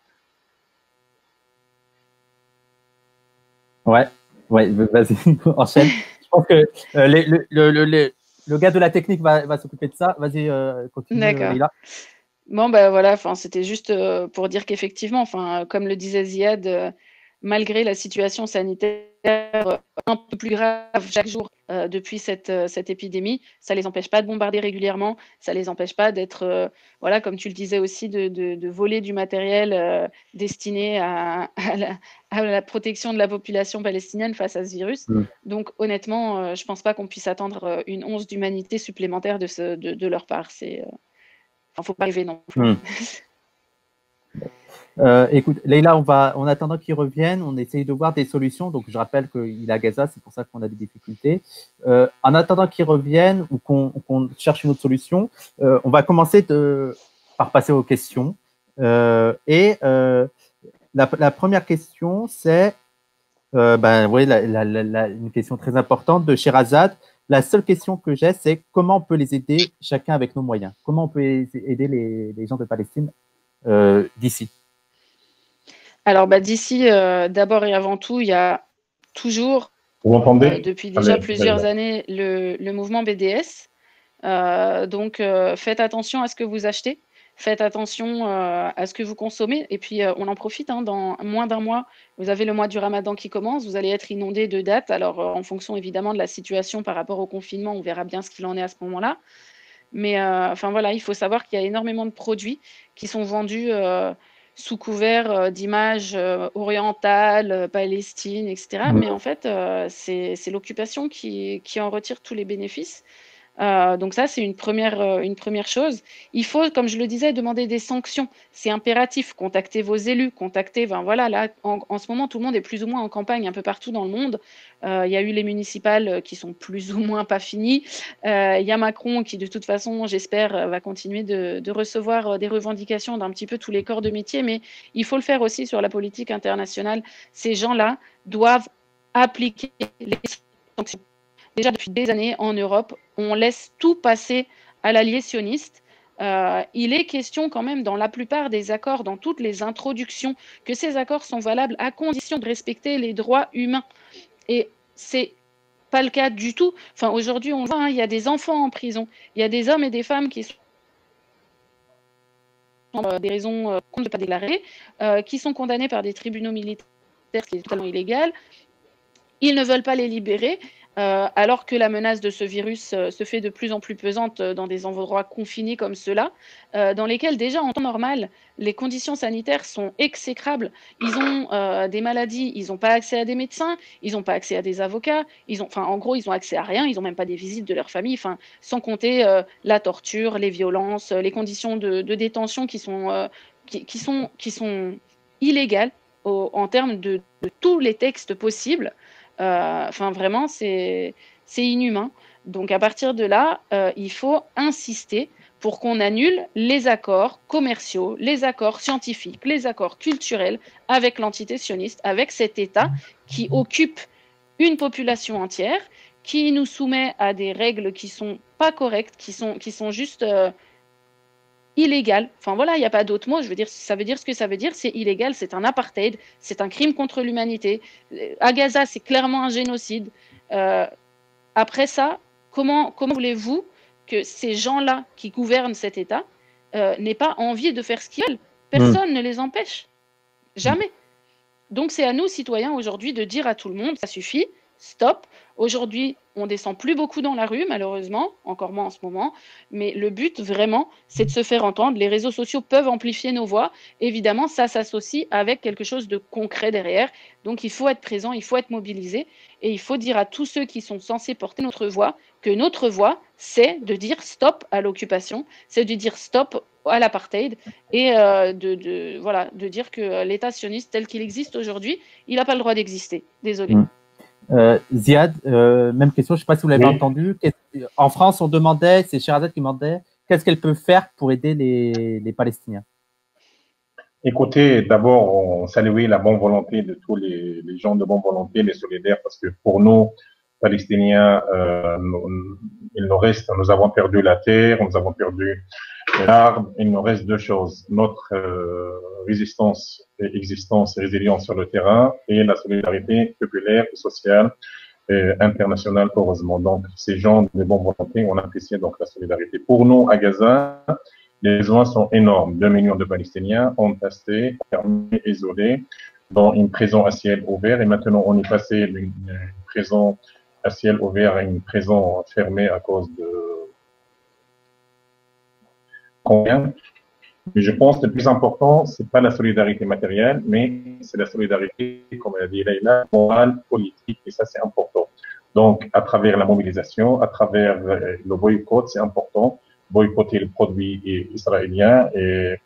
Ouais, vas-y, enchaîne. Je pense que le gars de la technique va s'occuper de ça. Vas-y, continue, Leïla. Bon, ben voilà, c'était juste pour dire qu'effectivement, comme le disait Ziad, malgré la situation sanitaire un peu plus grave chaque jour depuis cette épidémie, ça ne les empêche pas de bombarder régulièrement, ça ne les empêche pas d'être, voilà, comme tu le disais aussi, de voler du matériel destiné à la protection de la population palestinienne face à ce virus. Donc honnêtement, je ne pense pas qu'on puisse attendre une once d'humanité supplémentaire de leur part. Il ne faut pas rêver non plus. Écoute, Leïla, en attendant qu'il revienne, on essaye de voir des solutions. Donc, je rappelle qu'il est à Gaza, c'est pour ça qu'on a des difficultés. En attendant qu'il revienne ou qu'on cherche une autre solution, on va commencer par passer aux questions. La première question, c'est une question très importante de Sherazade. La seule question que j'ai, c'est comment on peut les aider chacun avec nos moyens? Comment on peut aider les gens de Palestine d'ici? Alors, d'ici, d'abord et avant tout, il y a toujours, depuis déjà plusieurs années, le mouvement BDS. Donc, faites attention à ce que vous achetez. Faites attention à ce que vous consommez. Et puis, on en profite. Dans moins d'un mois, vous avez le mois du Ramadan qui commence. Vous allez être inondé de dates. Alors, en fonction évidemment de la situation par rapport au confinement, on verra bien ce qu'il en est à ce moment-là. Mais voilà, il faut savoir qu'il y a énormément de produits qui sont vendus sous couvert d'images orientales, Palestine, etc. Mais en fait, c'est l'occupation qui en retire tous les bénéfices. Donc ça, c'est une première chose. Il faut, comme je le disais, demander des sanctions. C'est impératif. Contactez vos élus, voilà, là, en ce moment, tout le monde est plus ou moins en campagne un peu partout dans le monde. Il y a eu les municipales qui sont plus ou moins pas finies. Il y a Macron qui, de toute façon, j'espère, va continuer de recevoir des revendications d'un petit peu tous les corps de métier, mais il faut le faire aussi sur la politique internationale. Ces gens-là doivent appliquer les sanctions. Déjà, depuis des années, en Europe, on laisse tout passer à l'allié sioniste. Il est question quand même dans la plupart des accords, dans toutes les introductions, que ces accords sont valables à condition de respecter les droits humains. Et c'est pas le cas du tout. Enfin, aujourd'hui, on voit, il y a des enfants en prison, il y a des hommes et des femmes qui sont des raisons qu'on ne peut pas déclarer, qui sont condamnés par des tribunaux militaires, ce qui est totalement illégal. Ils ne veulent pas les libérer, alors que la menace de ce virus se fait de plus en plus pesante dans des endroits confinés comme ceux-là, dans lesquels déjà en temps normal, les conditions sanitaires sont exécrables. Ils ont des maladies, ils n'ont pas accès à des médecins, ils n'ont pas accès à des avocats, en gros, ils n'ont accès à rien, ils n'ont même pas des visites de leur famille, sans compter la torture, les violences, les conditions de détention qui sont illégales en termes de tous les textes possibles. Vraiment, c'est inhumain. Donc, à partir de là, il faut insister pour qu'on annule les accords commerciaux, les accords scientifiques, les accords culturels avec l'entité sioniste, avec cet État qui occupe une population entière, qui nous soumet à des règles qui sont pas correctes, qui sont juste illégales. Enfin voilà, il n'y a pas d'autre mot. Je veux dire, ça veut dire ce que ça veut dire. C'est illégal, c'est un apartheid, c'est un crime contre l'humanité. À Gaza, c'est clairement un génocide. Après ça, comment voulez-vous que ces gens-là qui gouvernent cet État n'aient pas envie de faire ce qu'ils veulent? Personne ne les empêche. Jamais. Donc c'est à nous, citoyens, aujourd'hui, de dire à tout le monde, ça suffit, stop. Aujourd'hui, on descend plus beaucoup dans la rue, malheureusement, encore moins en ce moment. Mais le but, vraiment, c'est de se faire entendre. Les réseaux sociaux peuvent amplifier nos voix. Évidemment, ça s'associe avec quelque chose de concret derrière. Donc, il faut être présent, il faut être mobilisé. Et il faut dire à tous ceux qui sont censés porter notre voix que notre voix, c'est de dire stop à l'occupation, c'est de dire stop à l'apartheid et de dire que l'État sioniste tel qu'il existe aujourd'hui, il n'a pas le droit d'exister. Désolé. Ziad, même question, je ne sais pas si vous l'avez entendu. En France, on demandait, c'est Sherazade qui demandait, qu'est-ce qu'elle peut faire pour aider les Palestiniens? Écoutez, d'abord, on salue la bonne volonté de tous les gens de bonne volonté, les solidaires, parce que pour nous, Palestiniens, nous avons perdu la terre, nous avons perdu l'arbre, il nous reste deux choses, notre résistance et existence et résilience sur le terrain et la solidarité populaire et sociale et internationale, heureusement. Donc, ces gens de bonne volonté, on apprécie donc la solidarité. Pour nous, à Gaza, les besoins sont énormes. 2 millions de Palestiniens entassés, fermés, isolés, dans une prison à ciel ouvert. Et maintenant, on est passé d'une prison à ciel ouvert à une prison fermée à cause de combien. Mais je pense que le plus important, c'est pas la solidarité matérielle, mais c'est la solidarité, comme elle a dit Leïla, morale, politique, et ça, c'est important. Donc, à travers la mobilisation, à travers le boycott, c'est important. Boycotter les produits israéliens et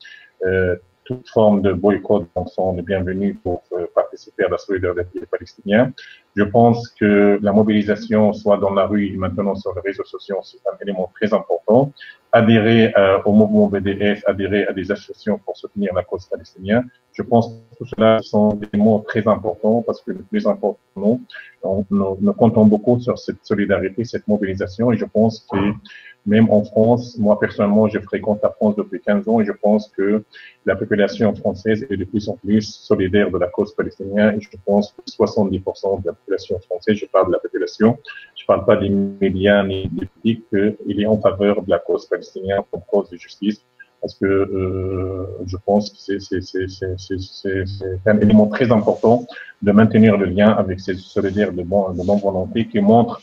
toute forme de boycott sont les bienvenus pour participer à la solidarité des Palestiniens. Je pense que la mobilisation, soit dans la rue et maintenant sur les réseaux sociaux, c'est un élément très important. Adhérer au mouvement BDS, adhérer à des associations pour soutenir la cause palestinienne. Je pense que tout cela sont des mots très importants parce que le plus important, nous comptons beaucoup sur cette solidarité, cette mobilisation et je pense que même en France, moi personnellement, je fréquente la France depuis 15 ans et je pense que la population française est de plus en plus solidaire de la cause palestinienne et je pense que 70% de la population française, je parle de la population, je parle pas des médias ni des politiques, qu'il est en faveur de la cause palestinienne comme cause de justice parce que je pense que c'est un élément très important de maintenir le lien avec ces solidaires de bonne volonté qui montrent.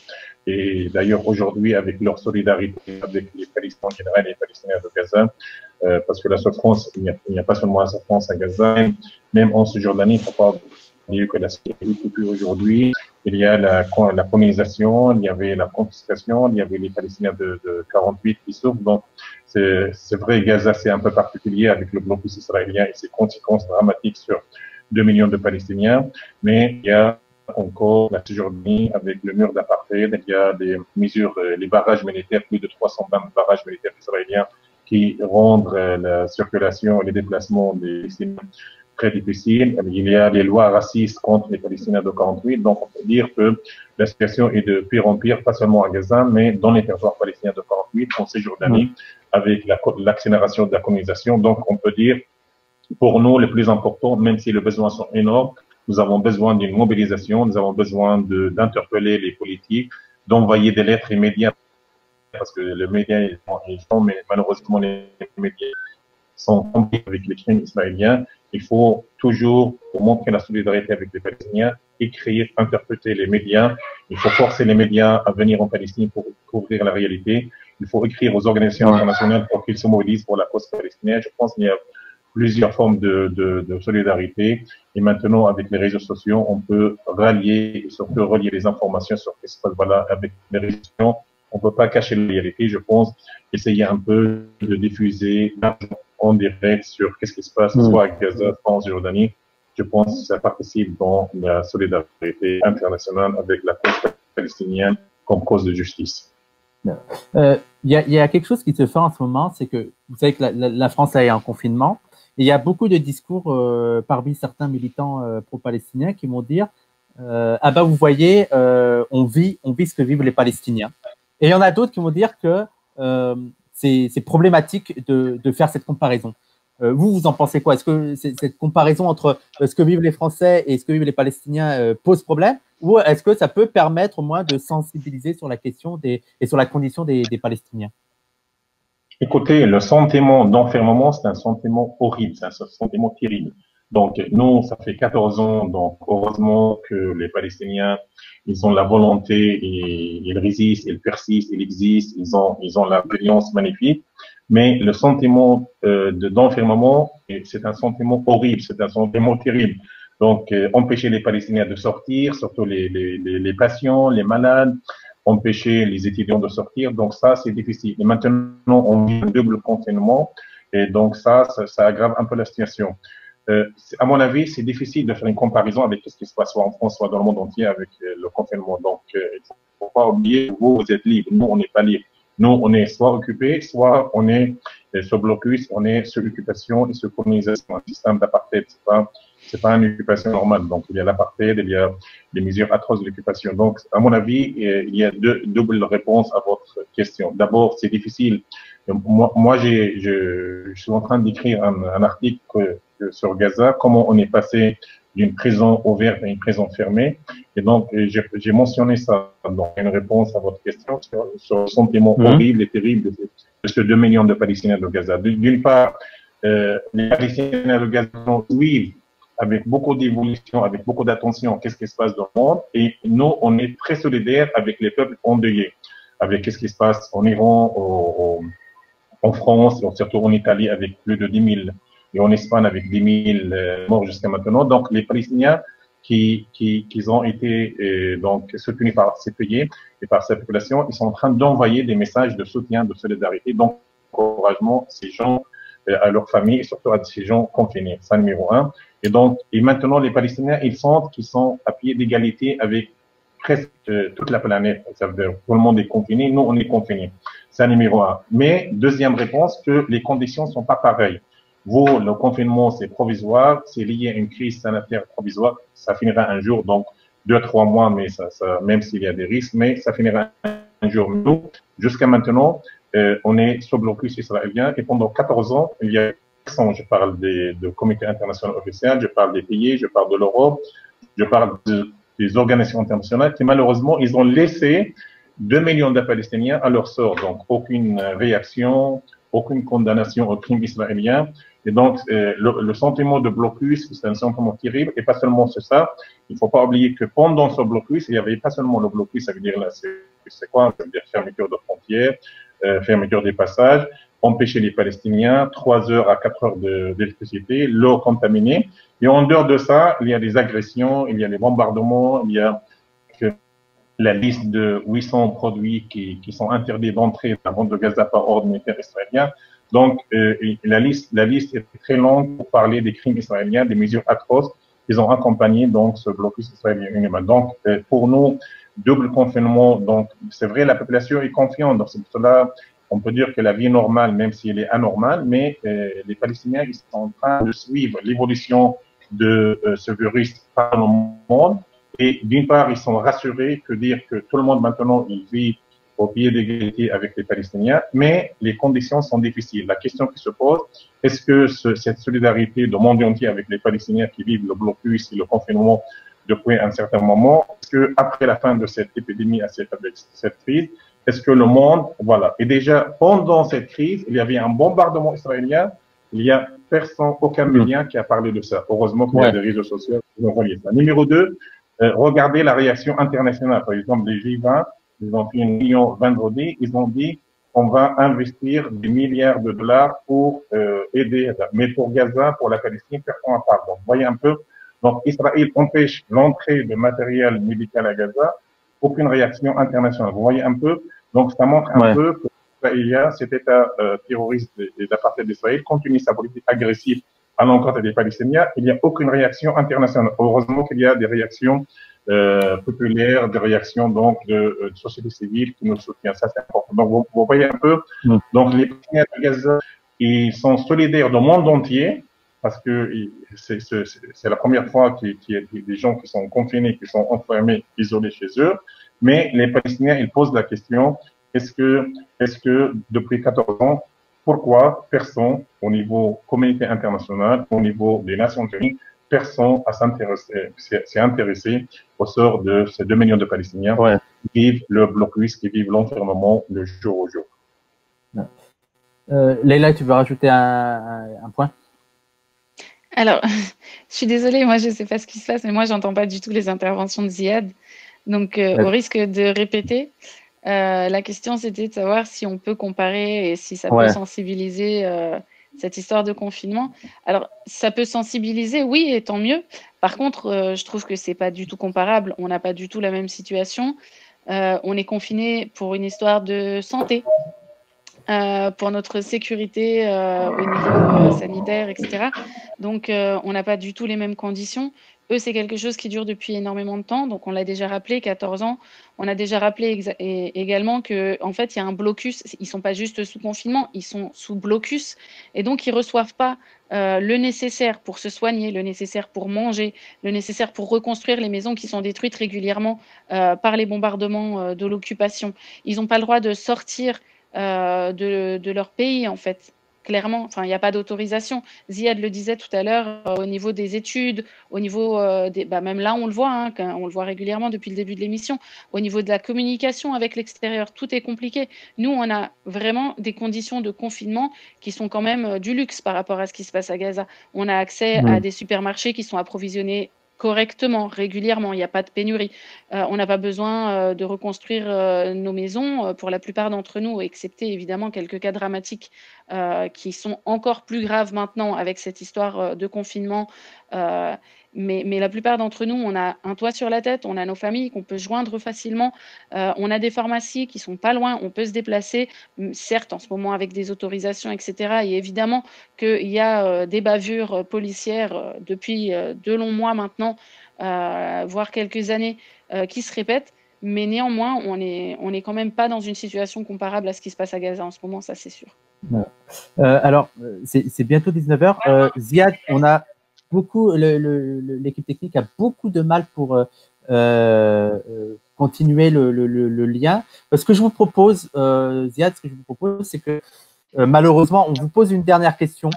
Et d'ailleurs, aujourd'hui, avec leur solidarité avec les Palestiniens en général et les Palestiniens de Gaza, parce que la souffrance, il n'y a pas seulement la souffrance à Gaza, même en Cisjordanie, il ne faut pas oublier que la sécurité aujourd'hui, il il y a la colonisation, il y avait la confiscation, il y avait les Palestiniens de 48 qui souffrent. Donc, c'est vrai, Gaza, c'est un peu particulier avec le blocus israélien et ses conséquences dramatiques sur 2 millions de Palestiniens. Mais il y a encore la Cisjordanie avec le mur d'apartheid, il y a des mesures, les barrages militaires, plus de 320 barrages militaires israéliens qui rendent la circulation et les déplacements des Palestiniens très difficile. Il y a les lois racistes contre les Palestiniens de 48. Donc, on peut dire que la situation est de pire en pire, pas seulement à Gaza, mais dans les territoires palestiniens de 48, en Cisjordanie, avec l'accélération de la colonisation. Donc, on peut dire, pour nous, le plus important, même si les besoins sont énormes, nous avons besoin d'une mobilisation, nous avons besoin d'interpeller les politiques, d'envoyer des lettres immédiates, parce que les médias, ils sont, mais malheureusement, les médias sont compliqués avec les crimes israéliens. Il faut toujours, pour montrer la solidarité avec les Palestiniens, écrire, interpréter les médias. Il faut forcer les médias à venir en Palestine pour couvrir la réalité. Il faut écrire aux organisations internationales pour qu'ils se mobilisent pour la cause palestinienne. Je pense qu'il y a plusieurs formes de solidarité. Et maintenant, avec les réseaux sociaux, on peut rallier et surtout relier les informations sur ce qui se passe. Voilà, avec les réseaux sociaux, on peut pas cacher la réalité. Je pense essayer un peu de diffuser en direct sur qu'est-ce qui se passe, soit à Gaza, soit en Jordanie. Je pense que ça participe dans la solidarité internationale avec la cause palestinienne comme cause de justice. Il y a quelque chose qui se fait en ce moment, c'est que vous savez que la France est en confinement, et il y a beaucoup de discours parmi certains militants pro-palestiniens qui vont dire ah ben vous voyez, on vit ce que vivent les Palestiniens. Et il y en a d'autres qui vont dire que c'est problématique de faire cette comparaison. Vous en pensez quoi? Est-ce que cette comparaison entre ce que vivent les Français et ce que vivent les Palestiniens pose problème? Ou est-ce que ça peut permettre au moins de sensibiliser sur la question et sur la condition des Palestiniens? Écoutez, le sentiment d'enfermement, c'est un sentiment horrible, c'est un sentiment terrible. Donc, nous, ça fait 14 ans, donc heureusement que les Palestiniens, ils ont la volonté et ils résistent, ils persistent, ils existent, ils ont la résilience magnifique. Mais le sentiment d'enfermement, c'est un sentiment horrible, c'est un sentiment terrible. Donc, empêcher les Palestiniens de sortir, surtout les patients, les malades, empêcher les étudiants de sortir. Donc, ça, c'est difficile. Et maintenant, on vit un double confinement. Et donc, ça aggrave un peu la situation. À mon avis, c'est difficile de faire une comparaison avec ce qui se passe soit en France, soit dans le monde entier avec le confinement. Donc, il ne faut pas oublier, vous êtes libre. Nous, on n'est pas libre. Nous, on est soit occupés, soit on est sous blocus, on est sous occupation et sous colonisation. Un système d'apartheid, c'est pas une occupation normale. Donc, il y a l'apartheid, il y a des mesures atroces de l'occupation. Donc, à mon avis, il y a deux doubles réponses à votre question. D'abord, c'est difficile. Moi, je suis en train d'écrire un article sur Gaza, comment on est passé d'une prison ouverte à une prison fermée. Et donc, j'ai mentionné ça dans une réponse à votre question sur le sentiment horrible et terrible de ces 2 millions de Palestiniens de Gaza. D'une part, les Palestiniens de Gaza vivent avec beaucoup d'évolution, avec beaucoup d'attention, qu'est-ce qui se passe dans le monde. Et nous, on est très solidaires avec les peuples endeuillés, avec qu'est-ce qui se passe en Iran, en France, surtout en Italie, avec plus de 10 000 et en Espagne avec 10 000 morts jusqu'à maintenant. Donc, les Palestiniens qui ont été donc soutenus par ces pays et par cette population, ils sont en train d'envoyer des messages de soutien, de solidarité, d'encouragement à ces gens, à leurs familles et surtout à ces gens confinés. C'est numéro 1. Et donc, maintenant, les Palestiniens, ils sentent qu'ils sont à pied d'égalité avec presque toute la planète. Ça veut dire tout le monde est confiné, nous, on est confinés. C'est numéro 1. Mais deuxième réponse, que les conditions sont pas pareilles. Vous, le confinement, c'est provisoire, c'est lié à une crise sanitaire provisoire, ça finira un jour, donc 2-3 mois, mais même s'il y a des risques, mais ça finira un jour. Nous, jusqu'à maintenant, on est sous blocus israélien et pendant 14 ans, il y a je parle de comités internationaux officiels, je parle des pays, je parle de l'Europe, je parle des organisations internationales qui malheureusement, ils ont laissé 2 millions de Palestiniens à leur sort. Donc, aucune réaction, aucune condamnation au crime israélien. Et donc, le sentiment de blocus, c'est un sentiment terrible. Et pas seulement ça, il ne faut pas oublier que pendant ce blocus, il n'y avait pas seulement le blocus, ça veut dire, là, c'est quoi? Ça veut dire fermeture de frontières, fermeture des passages, empêcher les Palestiniens, 3 heures à 4 heures d'électricité, l'eau contaminée. Et en dehors de ça, il y a des agressions, il y a des bombardements, il y a la liste de 800 produits qui sont interdits d'entrée dans la bande de Gaza par ordre militaire israélien. Donc, la liste est très longue pour parler des crimes israéliens, des mesures atroces qu'ils ont accompagné donc ce blocus israélien inhumain. Donc, pour nous, double confinement. Donc, c'est vrai, la population est confiante. Donc, c'est pour cela, on peut dire que la vie est normale, même si elle est anormale, mais les Palestiniens, ils sont en train de suivre l'évolution de ce virus par le monde. Et d'une part, ils sont rassurés que dire que tout le monde maintenant, il vit au pied d'égalité avec les Palestiniens, mais les conditions sont difficiles. La question qui se pose, est-ce que cette solidarité du monde entier avec les Palestiniens qui vivent le blocus et le confinement depuis un certain moment, est-ce que après la fin de cette épidémie, avec cette crise, est-ce que le monde, voilà. Et déjà, pendant cette crise, il y avait un bombardement israélien. Il y a personne, aucun média qui a parlé de ça. Heureusement qu'il y a des réseaux sociaux qui ont relié ça. Numéro 2, regardez la réaction internationale. Par exemple, les G20, ils ont fait une réunion vendredi. Ils ont dit qu'on va investir des milliards de dollars pour aider. Mais pour Gaza, pour la Palestine, personne n'en parle. Donc, vous voyez un peu. Donc, Israël empêche l'entrée de matériel médical à Gaza. Aucune réaction internationale. Vous voyez un peu. Donc, ça montre un peu que cet État terroriste et d'apartheid d'Israël continue sa politique agressive à l'encontre des Palestiniens. Il n'y a aucune réaction internationale. Heureusement qu'il y a des réactions populaires, des réactions donc de société civile qui nous soutiennent. Ça, c'est important. Donc, vous voyez un peu. Donc, les Palestiniens de Gaza, ils sont solidaires du monde entier parce que c'est la première fois qu'il y a des gens qui sont confinés, qui sont enfermés, isolés chez eux. Mais les Palestiniens, ils posent la question, est-ce que depuis 14 ans, pourquoi personne, au niveau communauté internationale, au niveau des Nations Unies, personne s'est intéressé au sort de ces 2 millions de Palestiniens qui vivent le blocus, qui vivent l'enfermement le jour au jour. Leïla, tu veux rajouter un point? Alors, je suis désolée, moi je ne sais pas ce qui se passe, mais moi j'entends pas du tout les interventions de Ziad. Donc, au risque de répéter, la question c'était de savoir si on peut comparer et si ça peut sensibiliser cette histoire de confinement. Alors, ça peut sensibiliser, oui, et tant mieux. Par contre, je trouve que c'est pas du tout comparable. On n'a pas du tout la même situation. On est confiné pour une histoire de santé. Pour notre sécurité au niveau sanitaire, etc. Donc, on n'a pas du tout les mêmes conditions. Eux, c'est quelque chose qui dure depuis énormément de temps. Donc, on l'a déjà rappelé, 14 ans. On a déjà rappelé également qu'en fait, il y a un blocus. Ils ne sont pas juste sous confinement, ils sont sous blocus. Et donc, ils ne reçoivent pas le nécessaire pour se soigner, le nécessaire pour manger, le nécessaire pour reconstruire les maisons qui sont détruites régulièrement par les bombardements de l'occupation. Ils n'ont pas le droit de sortir de leur pays, en fait. Clairement, enfin, il n'y a pas d'autorisation. Ziad le disait tout à l'heure, au niveau des études, au niveau même là, on le voit, hein, on le voit régulièrement depuis le début de l'émission, au niveau de la communication avec l'extérieur, tout est compliqué. Nous, on a vraiment des conditions de confinement qui sont quand même du luxe par rapport à ce qui se passe à Gaza. On a accès à des supermarchés qui sont approvisionnés correctement, régulièrement, il n'y a pas de pénurie. On n'a pas besoin de reconstruire nos maisons pour la plupart d'entre nous, excepté évidemment quelques cas dramatiques qui sont encore plus graves maintenant avec cette histoire de confinement. Mais la plupart d'entre nous, on a un toit sur la tête, on a nos familles qu'on peut joindre facilement, on a des pharmacies qui sont pas loin, on peut se déplacer, certes en ce moment avec des autorisations, etc. Et évidemment qu'il y a des bavures policières depuis de longs mois maintenant, voire quelques années, qui se répètent. Mais néanmoins, on est quand même pas dans une situation comparable à ce qui se passe à Gaza en ce moment, ça c'est sûr. Alors, c'est bientôt 19h. Ziad, on a beaucoup, l'équipe technique a beaucoup de mal pour continuer le lien. Ce que je vous propose, Ziad, c'est que malheureusement, on vous pose une dernière question.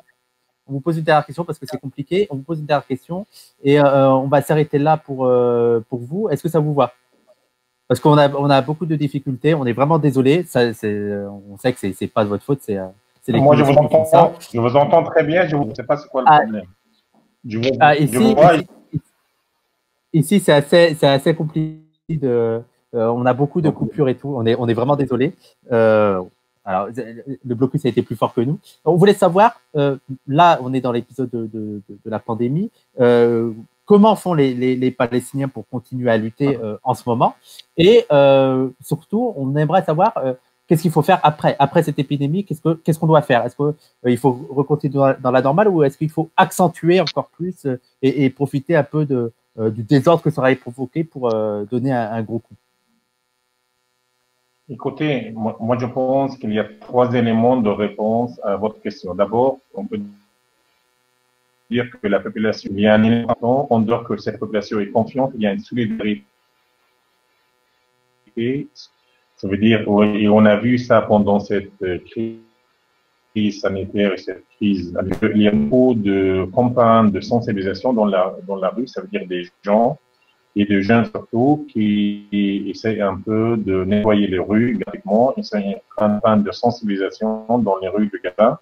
On vous pose une dernière question parce que c'est compliqué. On vous pose une dernière question et on va s'arrêter là pour vous. Est-ce que ça vous va? Parce qu'on a beaucoup de difficultés. On est vraiment désolé. On sait que c'est pas de votre faute. C'est les Moi, je vous entends très bien. Je ne sais pas c'est quoi le problème. Ici, c'est assez compliqué. On a beaucoup de coupures et tout. On est vraiment désolé. Alors, le blocus a été plus fort que nous. On voulait savoir, là, on est dans l'épisode de la pandémie. comment font les Palestiniens pour continuer à lutter en ce moment. Et surtout, on aimerait savoir qu'est-ce qu'il faut faire après cette épidémie, qu'est-ce qu'on doit faire. Est-ce qu'il faut recontinuer dans la normale ou est-ce qu'il faut accentuer encore plus et profiter un peu du désordre que ça aurait provoqué pour donner un gros coup? Écoutez, moi je pense qu'il y a 3 éléments de réponse à votre question. D'abord, on peut dire que la population, il y a un élément, on doit que cette population est confiante, il y a une solidarité. Ça veut dire, et on a vu ça pendant cette crise sanitaire et cette crise, il y a beaucoup de campagnes de sensibilisation dans la rue, ça veut dire des gens et de jeunes surtout qui essayent un peu de nettoyer les rues gratuitement. Ils sont une campagne de sensibilisation dans les rues de Gaza.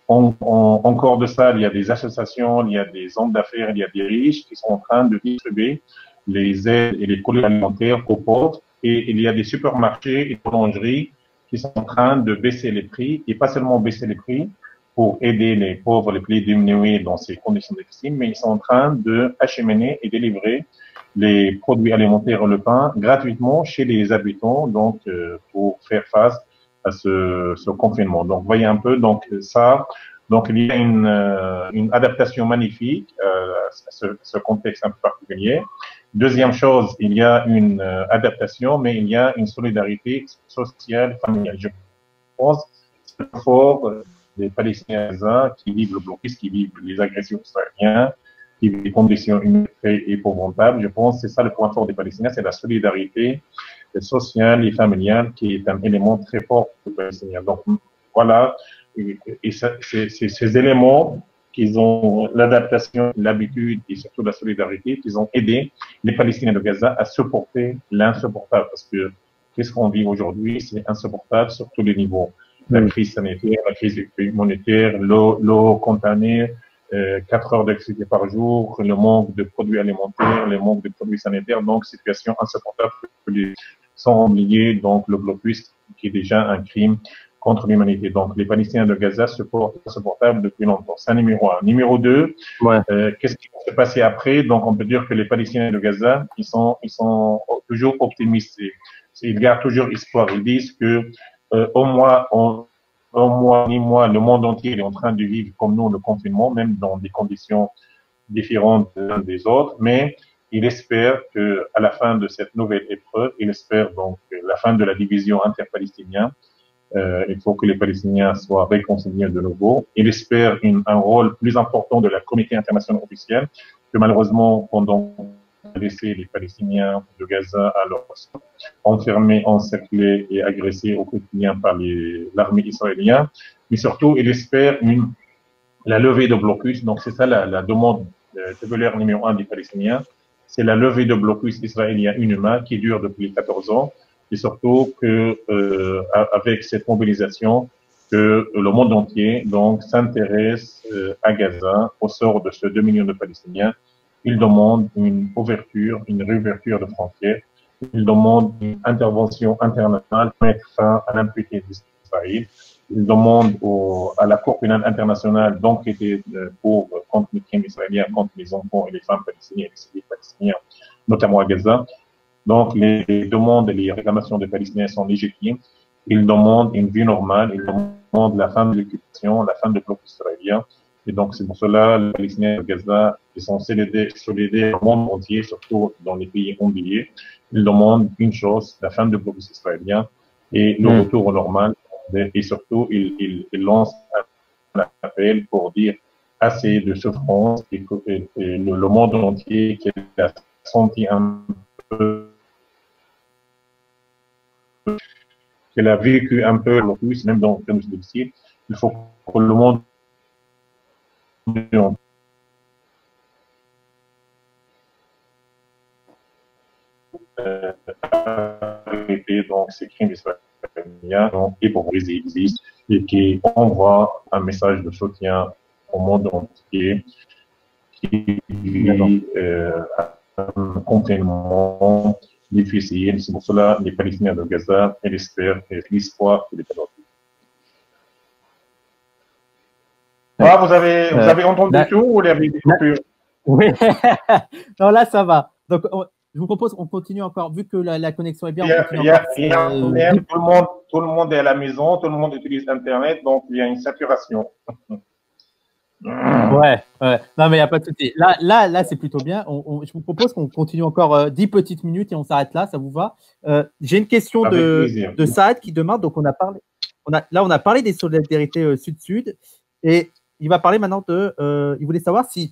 Encore de ça, il y a des associations, il y a des hommes d'affaires, il y a des riches qui sont en train de distribuer les aides et les colis alimentaires aux pauvres. Et il y a des supermarchés et boulangeries qui sont en train de baisser les prix, et pas seulement baisser les prix pour aider les pauvres les plus démunis dans ces conditions difficiles, mais ils sont en train de acheminer et délivrer les produits alimentaires et le pain gratuitement chez les habitants, donc pour faire face à ce confinement. Donc, voyez un peu, donc ça, donc il y a une adaptation magnifique à ce contexte un peu particulier. Deuxième chose, il y a une adaptation, mais il y a une solidarité sociale, familiale. Je pense que c'est fort des Palestiniens qui vivent le blocus, qui vivent les agressions israéliennes, qui vivent des conditions humaines très épouvantables. Je pense que c'est ça le point fort des Palestiniens, c'est la solidarité sociale et familiale qui est un élément très fort des Palestiniens. Donc voilà, et ces éléments qu'ils ont l'adaptation, l'habitude et surtout la solidarité, qu'ils ont aidé les Palestiniens de Gaza à supporter l'insupportable. Parce que qu'est-ce qu'on vit aujourd'hui, c'est insupportable sur tous les niveaux. La crise sanitaire, la crise humanitaire, l'eau contaminée, 4 heures d'électricité par jour, le manque de produits alimentaires, le manque de produits sanitaires, donc situation insupportable sans oublier donc le blocus qui est déjà un crime contre l'humanité. Donc, les Palestiniens de Gaza se portent insupportables depuis longtemps. C'est un numéro 1. Numéro 2, qu'est-ce qui va se passer après? Donc, on peut dire que les Palestiniens de Gaza, ils sont toujours optimistes. Ils gardent toujours espoir. Ils disent que au moins, ni moi, le monde entier est en train de vivre comme nous le confinement, même dans des conditions différentes des autres, mais il espère que à la fin de cette nouvelle épreuve, il espère donc la fin de la division interpalestinienne. Il faut que les Palestiniens soient réconciliés de nouveau. Il espère un rôle plus important de la communauté internationale officielle, que malheureusement, pendant laissé les Palestiniens de Gaza à leur enfermés, encerclés et agressés au quotidien par l'armée israélienne. Mais surtout, il espère la levée de blocus. Donc, c'est ça la demande tubulaire numéro 1 des Palestiniens. C'est la levée de blocus israélien inhumain qui dure depuis 14 ans. Et surtout que avec cette mobilisation, que le monde entier donc s'intéresse à Gaza, au sort de ce 2 millions de Palestiniens. Il demande une ouverture, une réouverture de frontières. Il demande une intervention internationale pour mettre fin à l'impunité d'Israël. Il demande à la Cour pénale internationale d'enquêter contre les crimes israéliens, contre les enfants et les femmes palestiniennes et les civils palestiniens, notamment à Gaza. Donc, les demandes et les réclamations des Palestiniens sont légitimes. Ils demandent une vie normale, ils demandent la fin de l'occupation, la fin du bloc israélien. Et donc, c'est pour cela que les Palestiniens de Gaza ils sont solidaires au monde entier, surtout dans les pays oubliés. Ils demandent une chose, la fin du bloc israélien et le retour au normal. Et surtout, ils lancent un appel pour dire assez de souffrance et le monde entier qui a senti un peu qu'elle a vécu un peu le plus, même dans le termes difficiles, il faut que le monde arrêter donc ces crimes israéliens et pour existent et qui envoie un message de soutien au monde entier qui vit un confinement difficile. C'est pour cela les Palestiniens de Gaza et l'espèrent et l'espoir que les Palestiniens. Ah, vous avez entendu tout ou vous avez des coupures? Oui, non, là, ça va. Donc, je vous propose qu'on continue encore, vu que la connexion est bien, on continue encore. Il y a un problème, tout le monde est à la maison, tout le monde utilise Internet, donc il y a une saturation. Ouais, ouais. Non, mais il n'y a pas de souci. Là, c'est plutôt bien. Je vous propose qu'on continue encore 10 petites minutes et on s'arrête là, ça vous va? J'ai une question de Saad qui demande, donc on a parlé des solidarités sud-sud et il va parler maintenant il voulait savoir si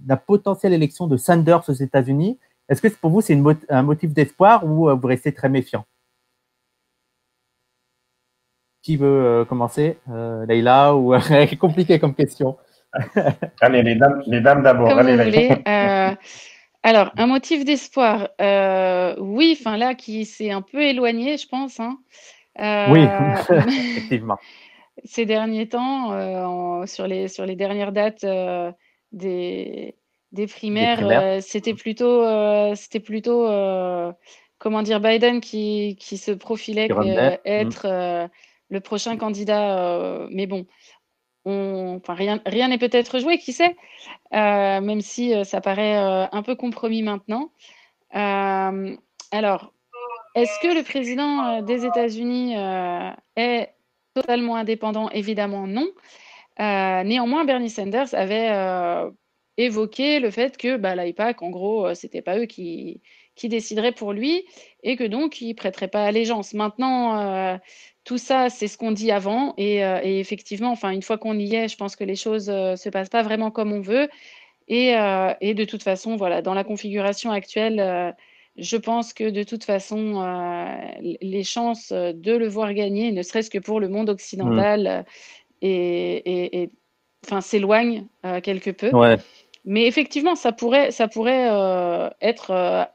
la potentielle élection de Sanders aux États-Unis, est-ce que pour vous c'est un motif d'espoir ou vous restez très méfiant? Qui veut commencer? Leïla ou compliqué comme question? Allez, les dames d'abord. Comme Allez, vous voulez. Alors, un motif d'espoir, oui, enfin là, qui s'est un peu éloigné, je pense. Hein. Oui, effectivement. Ces derniers temps, sur les dernières dates des primaires, c'était plutôt, comment dire, Biden qui se profilait être le prochain candidat. Mais bon, enfin, rien n'est peut-être joué, qui sait, même si ça paraît un peu compromis maintenant. Alors, est-ce que le président des États-Unis est totalement indépendant? Évidemment, non. Néanmoins, Bernie Sanders avait évoqué le fait que l'AIPAC, en gros, c'était pas eux qui décideraient pour lui et que donc ils prêteraient pas allégeance. Maintenant, tout ça, c'est ce qu'on dit avant et effectivement, enfin, une fois qu'on y est, je pense que les choses se passent pas vraiment comme on veut et de toute façon, voilà, dans la configuration actuelle. Je pense que de toute façon, les chances de le voir gagner, ne serait-ce que pour le monde occidental, enfin, s'éloignent quelque peu. Ouais. Mais effectivement, ça pourrait être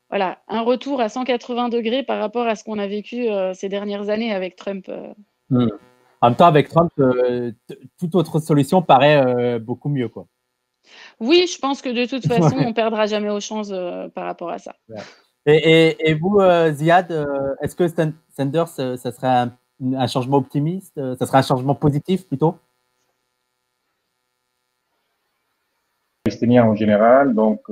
voilà, un retour à 180 degrés par rapport à ce qu'on a vécu ces dernières années avec Trump. En même temps, avec Trump, toute autre solution paraît beaucoup mieux, quoi. Oui, je pense que de toute façon, on ne perdra jamais aux chances par rapport à ça. Ouais. Et vous, Ziad, est-ce que Sanders, ça serait un changement optimiste? Ça serait un changement positif plutôt? Palestiniens en général, donc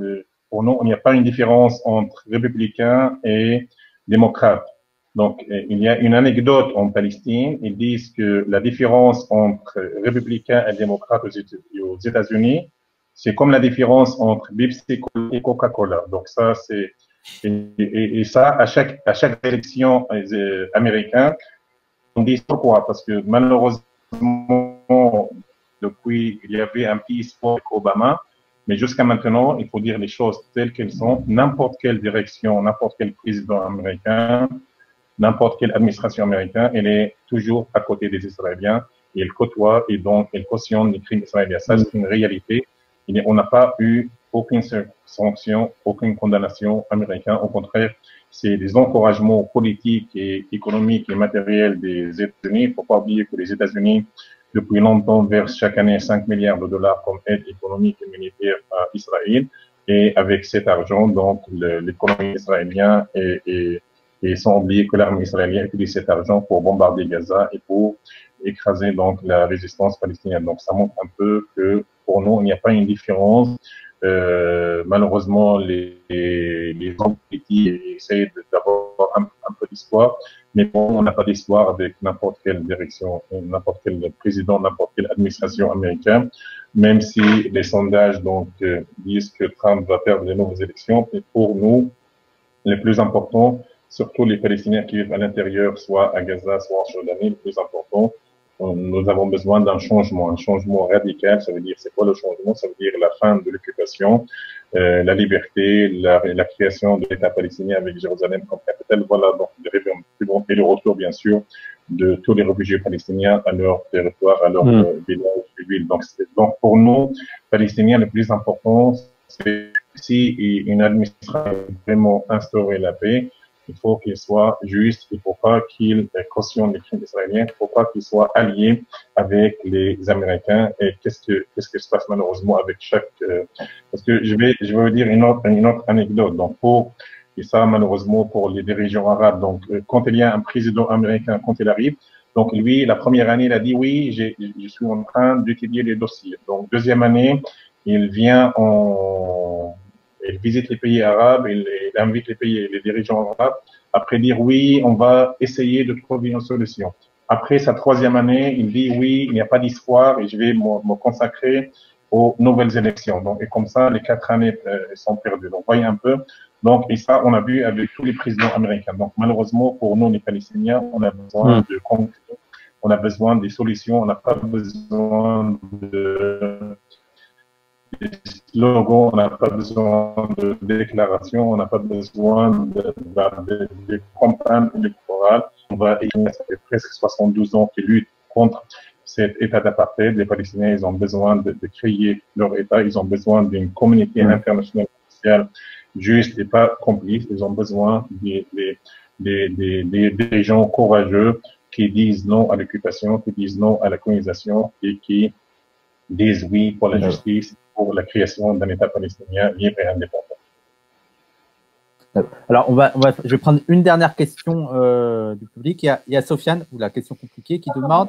pour nous, il n'y a pas une différence entre républicains et démocrates. Donc, il y a une anecdote en Palestine. Ils disent que la différence entre républicains et démocrates aux États-Unis, c'est comme la différence entre Pepsi et Coca-Cola. Donc ça, et ça à chaque élection américaine, on dit pourquoi? Parce que malheureusement, depuis, il y avait un petit espoir avec Obama, mais jusqu'à maintenant, il faut dire les choses telles qu'elles sont. N'importe quelle direction, n'importe quel président américain, n'importe quelle administration américaine, elle est toujours à côté des Israéliens et elle côtoie et donc elle cautionne les crimes israéliens. Ça, c'est une réalité. On n'a pas eu aucune sanction, aucune condamnation américaine. Au contraire, c'est des encouragements politiques et économiques et matériels des États-Unis. Il ne faut pas oublier que les États-Unis, depuis longtemps, versent chaque année 5 milliards de dollars comme aide économique et militaire à Israël. Et avec cet argent, donc, l'économie israélienne et sans oublier que l'armée israélienne utilise cet argent pour bombarder Gaza et pour écraser donc la résistance palestinienne. Donc ça montre un peu que pour nous, il n'y a pas une différence. Malheureusement, les hommes politiques essayent d'avoir un peu d'espoir, mais bon, on n'a pas d'espoir avec n'importe quelle direction, n'importe quel président, n'importe quelle administration américaine, même si les sondages donc disent que Trump va perdre les nouvelles élections. Et pour nous, les plus importants, surtout les Palestiniens qui vivent à l'intérieur, soit à Gaza, soit en Jordanie, le plus important, nous avons besoin d'un changement, un changement radical. Ça veut dire, c'est quoi le changement? Ça veut dire la fin de l'occupation, la liberté, la création de l'État palestinien avec Jérusalem comme capitale. Voilà, donc et le retour, bien sûr, de tous les réfugiés palestiniens à leur territoire, à leur ville. Donc, pour nous, Palestiniens, le plus important, c'est si une administration veut vraiment instaurer la paix, il faut qu'il soit juste, il ne faut pas qu'il cautionne les crimes israéliens, il ne faut pas qu'il soit allié avec les Américains. Et qu'est-ce que se passe malheureusement avec chaque, parce que je vais vous dire une autre anecdote. Donc et ça malheureusement pour les dirigeants arabes. Donc quand il y a un président américain, quand il arrive, Donc, lui, la première année, il a dit, oui, je suis en train d'étudier les dossiers. Donc, deuxième année, il visite les pays arabes, il invite les dirigeants arabes, après dire, oui, on va essayer de trouver une solution. Après sa troisième année, il dit, oui, il n'y a pas d'espoir et je vais me consacrer aux nouvelles élections. Donc, et comme ça, les 4 années sont perdues. Donc, voyez un peu. Donc, et ça, on a vu avec tous les présidents américains. Donc, malheureusement, pour nous, les Palestiniens, on a besoin de concret, on a besoin des solutions, on n'a pas besoin de slogans, on n'a pas besoin de déclarations, on n'a pas besoin de campagnes électorales. On va, ça fait presque 72 ans qu'ils luttent contre cet état d'apartheid. Les Palestiniens, ils ont besoin de créer leur état, ils ont besoin d'une communauté internationale sociale juste et pas complice. Ils ont besoin des gens courageux qui disent non à l'occupation, qui disent non à la colonisation et qui disent oui pour la justice, pour la création d'un État palestinien libre et indépendant. Alors, je vais prendre une dernière question du public. Il y a Sofiane, ou la question compliquée, qui demande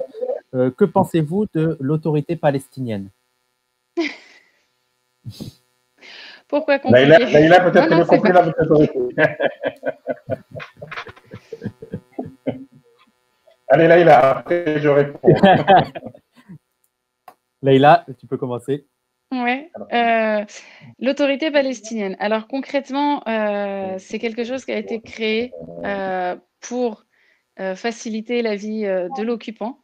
que pensez-vous de l'autorité palestinienne? Pourquoi compliqué? Laïla, peut-être que le compris là, l'autorité. Allez, Laïla, après je réponds. Laïla, tu peux commencer. Ouais, l'autorité palestinienne. Alors concrètement, c'est quelque chose qui a été créé pour faciliter la vie de l'occupant.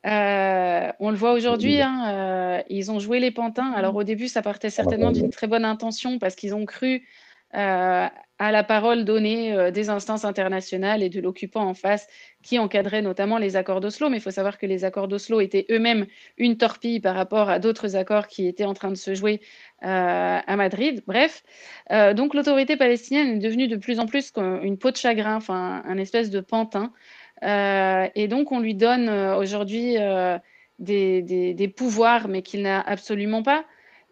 On le voit aujourd'hui, hein, ils ont joué les pantins. Alors au début, ça partait certainement d'une très bonne intention parce qu'ils ont cru à la parole donnée des instances internationales et de l'occupant en face qui encadrait notamment les accords d'Oslo. Mais il faut savoir que les accords d'Oslo étaient eux-mêmes une torpille par rapport à d'autres accords qui étaient en train de se jouer à Madrid. Bref, donc l'autorité palestinienne est devenue de plus en plus une peau de chagrin, enfin un espèce de pantin. Et donc on lui donne aujourd'hui des pouvoirs, mais qu'il n'a absolument pas.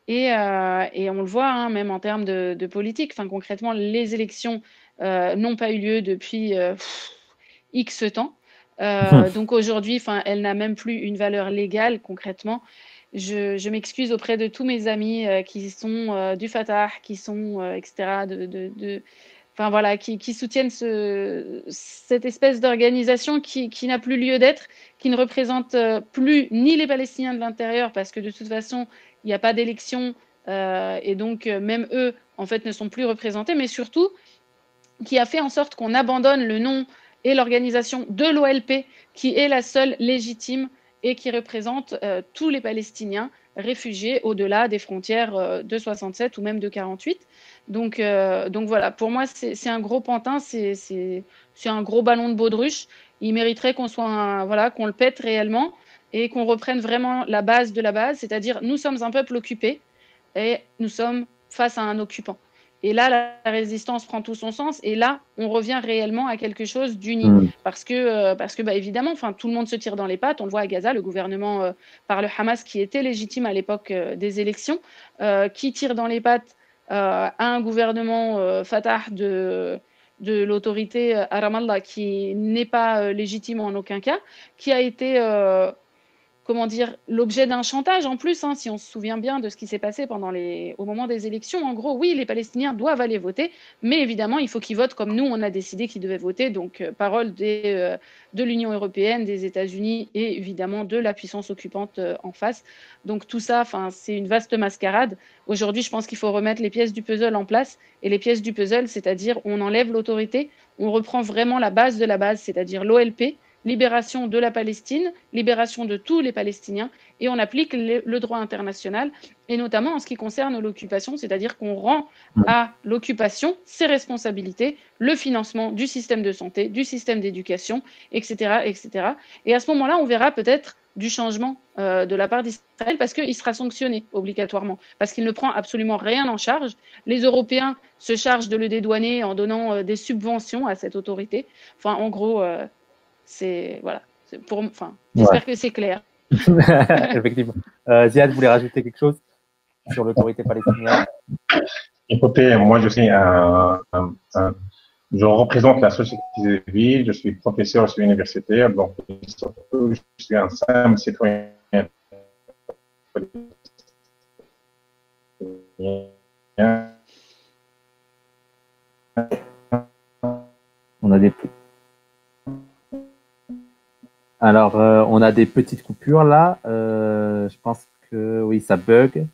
Et on le voit, hein, même en termes de politique. Enfin, concrètement, les élections n'ont pas eu lieu depuis X temps. Donc aujourd'hui, elle n'a même plus une valeur légale, concrètement. Je m'excuse auprès de tous mes amis qui sont du Fatah, qui sont, etc., enfin voilà, qui soutiennent cette espèce d'organisation qui n'a plus lieu d'être, qui ne représente plus ni les Palestiniens de l'intérieur, parce que de toute façon, il n'y a pas d'élection, et donc même eux, en fait, ne sont plus représentés, mais surtout, qui a fait en sorte qu'on abandonne le nom et l'organisation de l'OLP, qui est la seule légitime et qui représente tous les Palestiniens réfugiés au-delà des frontières de 67 ou même de 48. Donc voilà, pour moi, c'est un gros pantin, c'est un gros ballon de baudruche. Il mériterait qu'on voilà, qu'on le pète réellement et qu'on reprenne vraiment la base de la base, c'est-à-dire nous sommes un peuple occupé et nous sommes face à un occupant. Et là, la résistance prend tout son sens. Et là, on revient réellement à quelque chose d'uni. Parce que bah, évidemment, tout le monde se tire dans les pattes. On le voit à Gaza, le gouvernement par le Hamas, qui était légitime à l'époque des élections, qui tire dans les pattes à un gouvernement Fatah de l'autorité à Ramallah, qui n'est pas légitime en aucun cas, qui a été... comment dire, l'objet d'un chantage en plus, hein, si on se souvient bien de ce qui s'est passé au moment des élections. En gros, oui, les Palestiniens doivent aller voter, mais évidemment, il faut qu'ils votent comme nous, on a décidé qu'ils devaient voter. Donc, parole de l'Union européenne, des États-Unis et évidemment de la puissance occupante en face. Donc, tout ça, c'est une vaste mascarade. Aujourd'hui, je pense qu'il faut remettre les pièces du puzzle en place. Et les pièces du puzzle, c'est-à-dire on enlève l'autorité, on reprend vraiment la base de la base, c'est-à-dire l'OLP, libération de la Palestine, libération de tous les Palestiniens, et on applique le droit international, et notamment en ce qui concerne l'occupation, c'est-à-dire qu'on rend à l'occupation ses responsabilités, le financement du système de santé, du système d'éducation, etc., etc. Et à ce moment-là, on verra peut-être du changement de la part d'Israël, parce qu'il sera sanctionné obligatoirement, parce qu'il ne prend absolument rien en charge. Les Européens se chargent de le dédouaner en donnant des subventions à cette autorité. Enfin, en gros... voilà. J'espère que c'est clair. Effectivement. Ziad, vous voulez rajouter quelque chose sur l'autorité palestinienne? Écoutez, moi je suis Je représente la société civile, je suis professeur, je suis universitaire, donc surtout, je suis un simple citoyen. On a des... Alors, on a des petites coupures là. Je pense que oui, ça bug.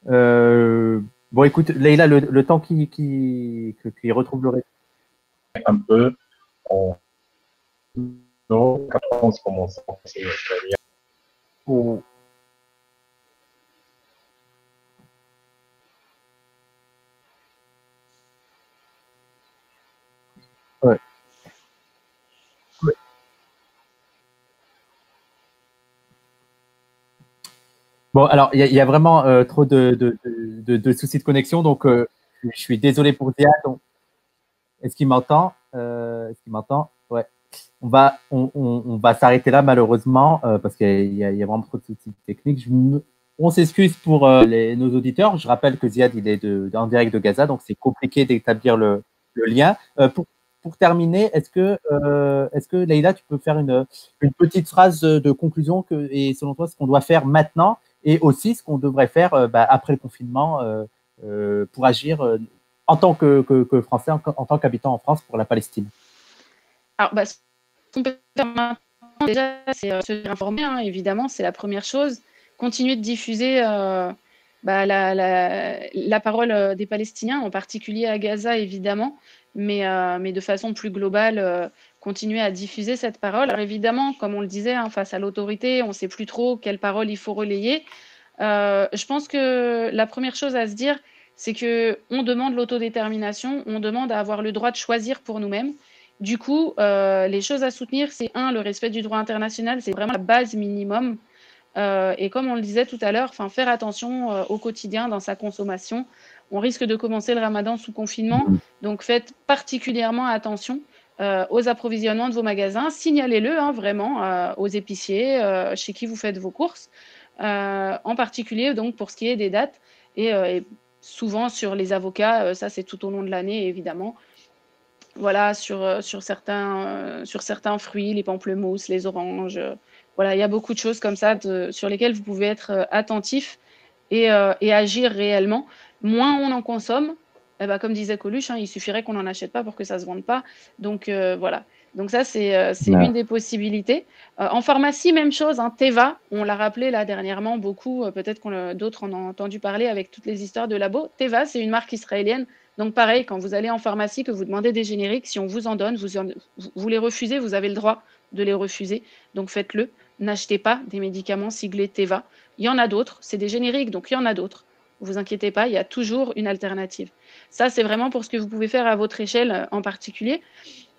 Bon, écoute, Leïla, le temps qu'il retrouve le rythme. Un peu en 91 commence. Oh. Ouais. Ouais. Bon, alors, il y a vraiment trop de soucis de connexion, donc je suis désolé pour Ziad. Est-ce qu'il m'entend? Est-ce qu'il m'entend? Ouais. On va s'arrêter là, malheureusement, parce qu'il y a vraiment trop de soucis techniques. On s'excuse pour nos auditeurs. Je rappelle que Ziad, il est en direct de Gaza, donc c'est compliqué d'établir le lien. Pour terminer, est-ce que Leïla, tu peux faire une petite phrase de conclusion et selon toi, ce qu'on doit faire maintenant et aussi ce qu'on devrait faire après le confinement pour agir en tant que Français, en tant qu'habitant en France pour la Palestine? Alors, ce qu'on peut faire maintenant, déjà, c'est se faire informer, hein, évidemment, c'est la première chose. Continuer de diffuser la parole des Palestiniens, en particulier à Gaza, évidemment, mais de façon plus globale, continuer à diffuser cette parole. Alors, évidemment, comme on le disait, hein, face à l'autorité, on ne sait plus trop quelle parole il faut relayer. Je pense que la première chose à se dire, c'est qu'on demande l'autodétermination, on demande à avoir le droit de choisir pour nous-mêmes. Du coup, les choses à soutenir, c'est le respect du droit international, c'est vraiment la base minimum. Et comme on le disait tout à l'heure, faire attention au quotidien dans sa consommation. On risque de commencer le ramadan sous confinement, donc faites particulièrement attention aux approvisionnements de vos magasins. Signalez-le vraiment aux épiciers chez qui vous faites vos courses. En particulier donc pour ce qui est des dates et souvent sur les avocats, ça c'est tout au long de l'année évidemment. Voilà, sur certains fruits, les pamplemousses, les oranges, voilà, il y a beaucoup de choses comme ça sur lesquelles vous pouvez être attentif et agir réellement. Moins on en consomme, comme disait Coluche, il suffirait qu'on n'en achète pas pour que ça ne se vende pas. Donc voilà. Donc ça, c'est une des possibilités. En pharmacie, même chose, Teva, on l'a rappelé là dernièrement beaucoup, peut-être d'autres en ont entendu parler avec toutes les histoires de labo. Teva, c'est une marque israélienne. Donc pareil, quand vous allez en pharmacie, que vous demandez des génériques, si on vous en donne, vous les refusez, vous avez le droit de les refuser. Donc faites-le. N'achetez pas des médicaments siglés Teva. Il y en a d'autres, c'est des génériques, donc il y en a d'autres. Ne vous inquiétez pas, il y a toujours une alternative. Ça, c'est vraiment pour ce que vous pouvez faire à votre échelle en particulier.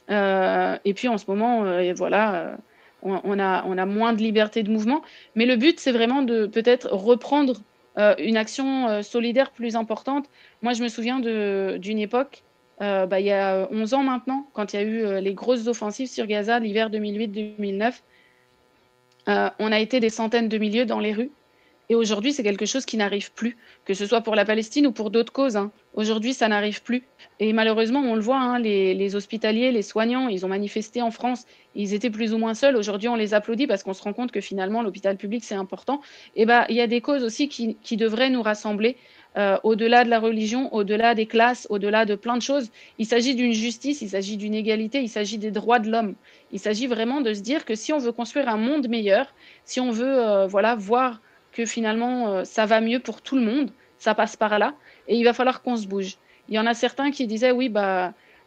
Et puis en ce moment, voilà, on a moins de liberté de mouvement. Mais le but, c'est vraiment de peut-être reprendre une action solidaire plus importante. Moi, je me souviens d'une époque, il y a 11 ans maintenant, quand il y a eu les grosses offensives sur Gaza, l'hiver 2008-2009. On a été des centaines de milliers dans les rues. Et aujourd'hui, c'est quelque chose qui n'arrive plus, que ce soit pour la Palestine ou pour d'autres causes. Aujourd'hui, ça n'arrive plus. Et malheureusement, on le voit, les hospitaliers, les soignants, ils ont manifesté en France. Ils étaient plus ou moins seuls. Aujourd'hui, on les applaudit parce qu'on se rend compte que finalement, l'hôpital public, c'est important. Et il y a des causes aussi qui devraient nous rassembler, au-delà de la religion, au-delà des classes, au-delà de plein de choses. Il s'agit d'une justice, il s'agit d'une égalité, il s'agit des droits de l'homme. Il s'agit vraiment de se dire que si on veut construire un monde meilleur, si on veut voir que finalement ça va mieux pour tout le monde, ça passe par là, et il va falloir qu'on se bouge. Il y en a certains qui disaient oui,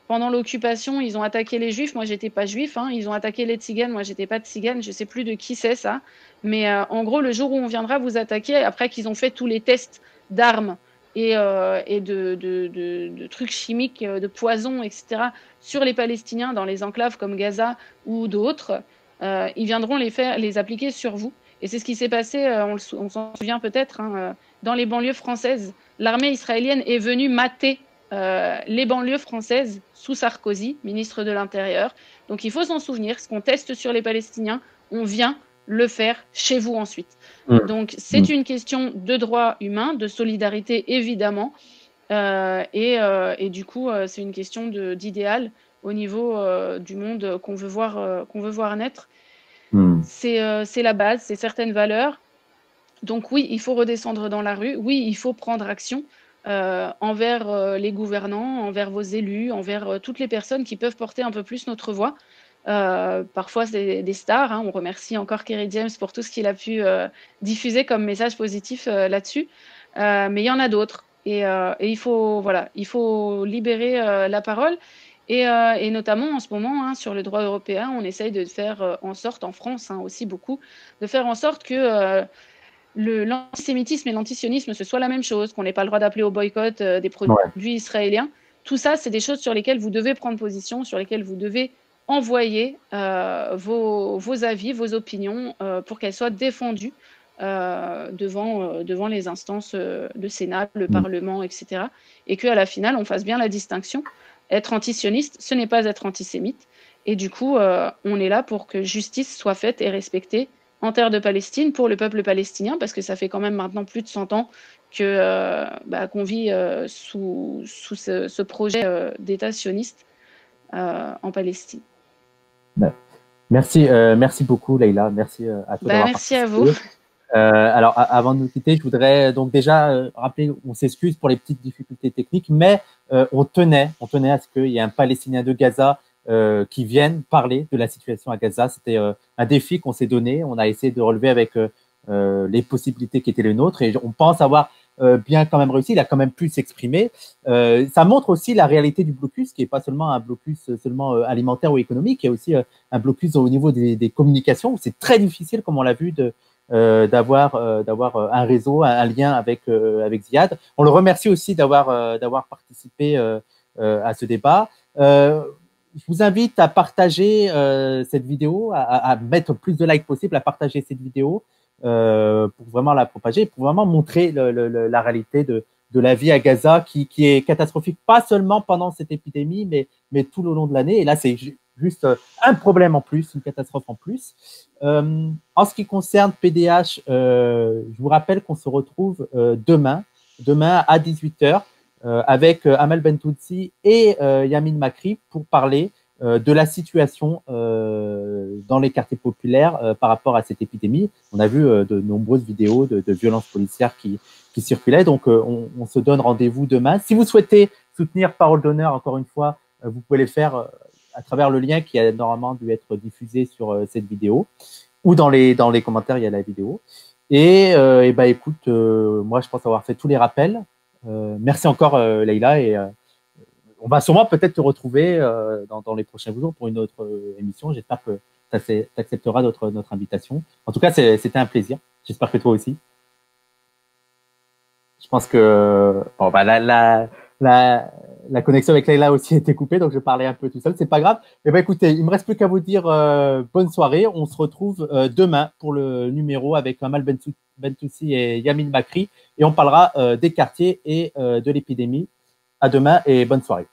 pendant l'occupation, ils ont attaqué les juifs, moi j'étais pas juif, ils ont attaqué les tziganes, moi j'étais pas tzigane, je sais plus de qui c'est ça, mais en gros le jour où on viendra vous attaquer, après qu'ils ont fait tous les tests d'armes et de trucs chimiques, de poison, etc., sur les Palestiniens dans les enclaves comme Gaza ou d'autres, ils viendront les appliquer sur vous. Et c'est ce qui s'est passé, on s'en souvient peut-être, dans les banlieues françaises. L'armée israélienne est venue mater les banlieues françaises sous Sarkozy, ministre de l'Intérieur. Donc il faut s'en souvenir, ce qu'on teste sur les Palestiniens, on vient le faire chez vous ensuite. Donc c'est une question de droits humains, de solidarité évidemment, Et du coup, c'est une question d'idéal au niveau du monde qu'on veut voir naître. C'est la base, c'est certaines valeurs. Donc oui, il faut redescendre dans la rue. Oui, il faut prendre action envers les gouvernants, envers vos élus, envers toutes les personnes qui peuvent porter un peu plus notre voix. Parfois, c'est des stars. Hein. On remercie encore Kerry James pour tout ce qu'il a pu diffuser comme message positif là-dessus. Mais il y en a d'autres. Et il faut, voilà, il faut libérer la parole. Et notamment en ce moment, hein, sur le droit européen, on essaye de faire en sorte, en France hein, aussi beaucoup, de faire en sorte que l'antisémitisme et l'antisionisme, ce soit la même chose, qu'on n'ait pas le droit d'appeler au boycott des produits israéliens. Tout ça, c'est des choses sur lesquelles vous devez prendre position, sur lesquelles vous devez envoyer vos avis, vos opinions, pour qu'elles soient défendues devant les instances, le Sénat, le Parlement, etc. Et qu'à la finale, on fasse bien la distinction. Être antisioniste, ce n'est pas être antisémite. Et du coup, on est là pour que justice soit faite et respectée en terre de Palestine pour le peuple palestinien, parce que ça fait quand même maintenant plus de 100 ans qu'on vit sous ce projet d'État sioniste en Palestine. Merci beaucoup, Leïla. Merci à toi d'avoir Merci à participé. vous. Alors, avant de nous quitter, je voudrais donc déjà rappeler, on s'excuse pour les petites difficultés techniques, mais on tenait à ce qu'il y ait un Palestinien de Gaza qui vienne parler de la situation à Gaza. C'était un défi qu'on s'est donné. On a essayé de relever avec les possibilités qui étaient les nôtres et on pense avoir bien quand même réussi. Il a quand même pu s'exprimer. Ça montre aussi la réalité du blocus, qui n'est pas seulement un blocus seulement alimentaire ou économique, il y a aussi un blocus au niveau des communications. C'est très difficile, comme on l'a vu, d'avoir un réseau, un lien avec Ziad. On le remercie aussi d'avoir participé à ce débat. Je vous invite à partager cette vidéo, à mettre plus de likes possible, à partager cette vidéo pour vraiment la propager, pour vraiment montrer la réalité de la vie à Gaza qui est catastrophique, pas seulement pendant cette épidémie, mais tout le long de l'année. Et là, c'est juste un problème en plus, une catastrophe en plus. En ce qui concerne PDH, je vous rappelle qu'on se retrouve demain à 18h avec Amel Bentounsi et Yamin Makri pour parler de la situation dans les quartiers populaires par rapport à cette épidémie. On a vu de nombreuses vidéos de violences policières qui circulaient, donc on se donne rendez-vous demain. Si vous souhaitez soutenir Parole d'honneur, encore une fois, vous pouvez le faire à travers le lien qui a normalement dû être diffusé sur cette vidéo, ou dans les commentaires, il y a la vidéo. Et écoute, moi je pense avoir fait tous les rappels. Merci encore Leïla, et on va sûrement peut-être te retrouver dans les prochains jours pour une autre émission. J'espère que tu accepteras notre invitation. En tout cas, c'était un plaisir. J'espère que toi aussi. Je pense que bon, la connexion avec Leïla aussi a été coupée, donc je parlais un peu tout seul. C'est pas grave. Écoutez, il me reste plus qu'à vous dire bonne soirée. On se retrouve demain pour le numéro avec Amal Bentounsi et Yamin Makri, et on parlera des quartiers et de l'épidémie. À demain et bonne soirée.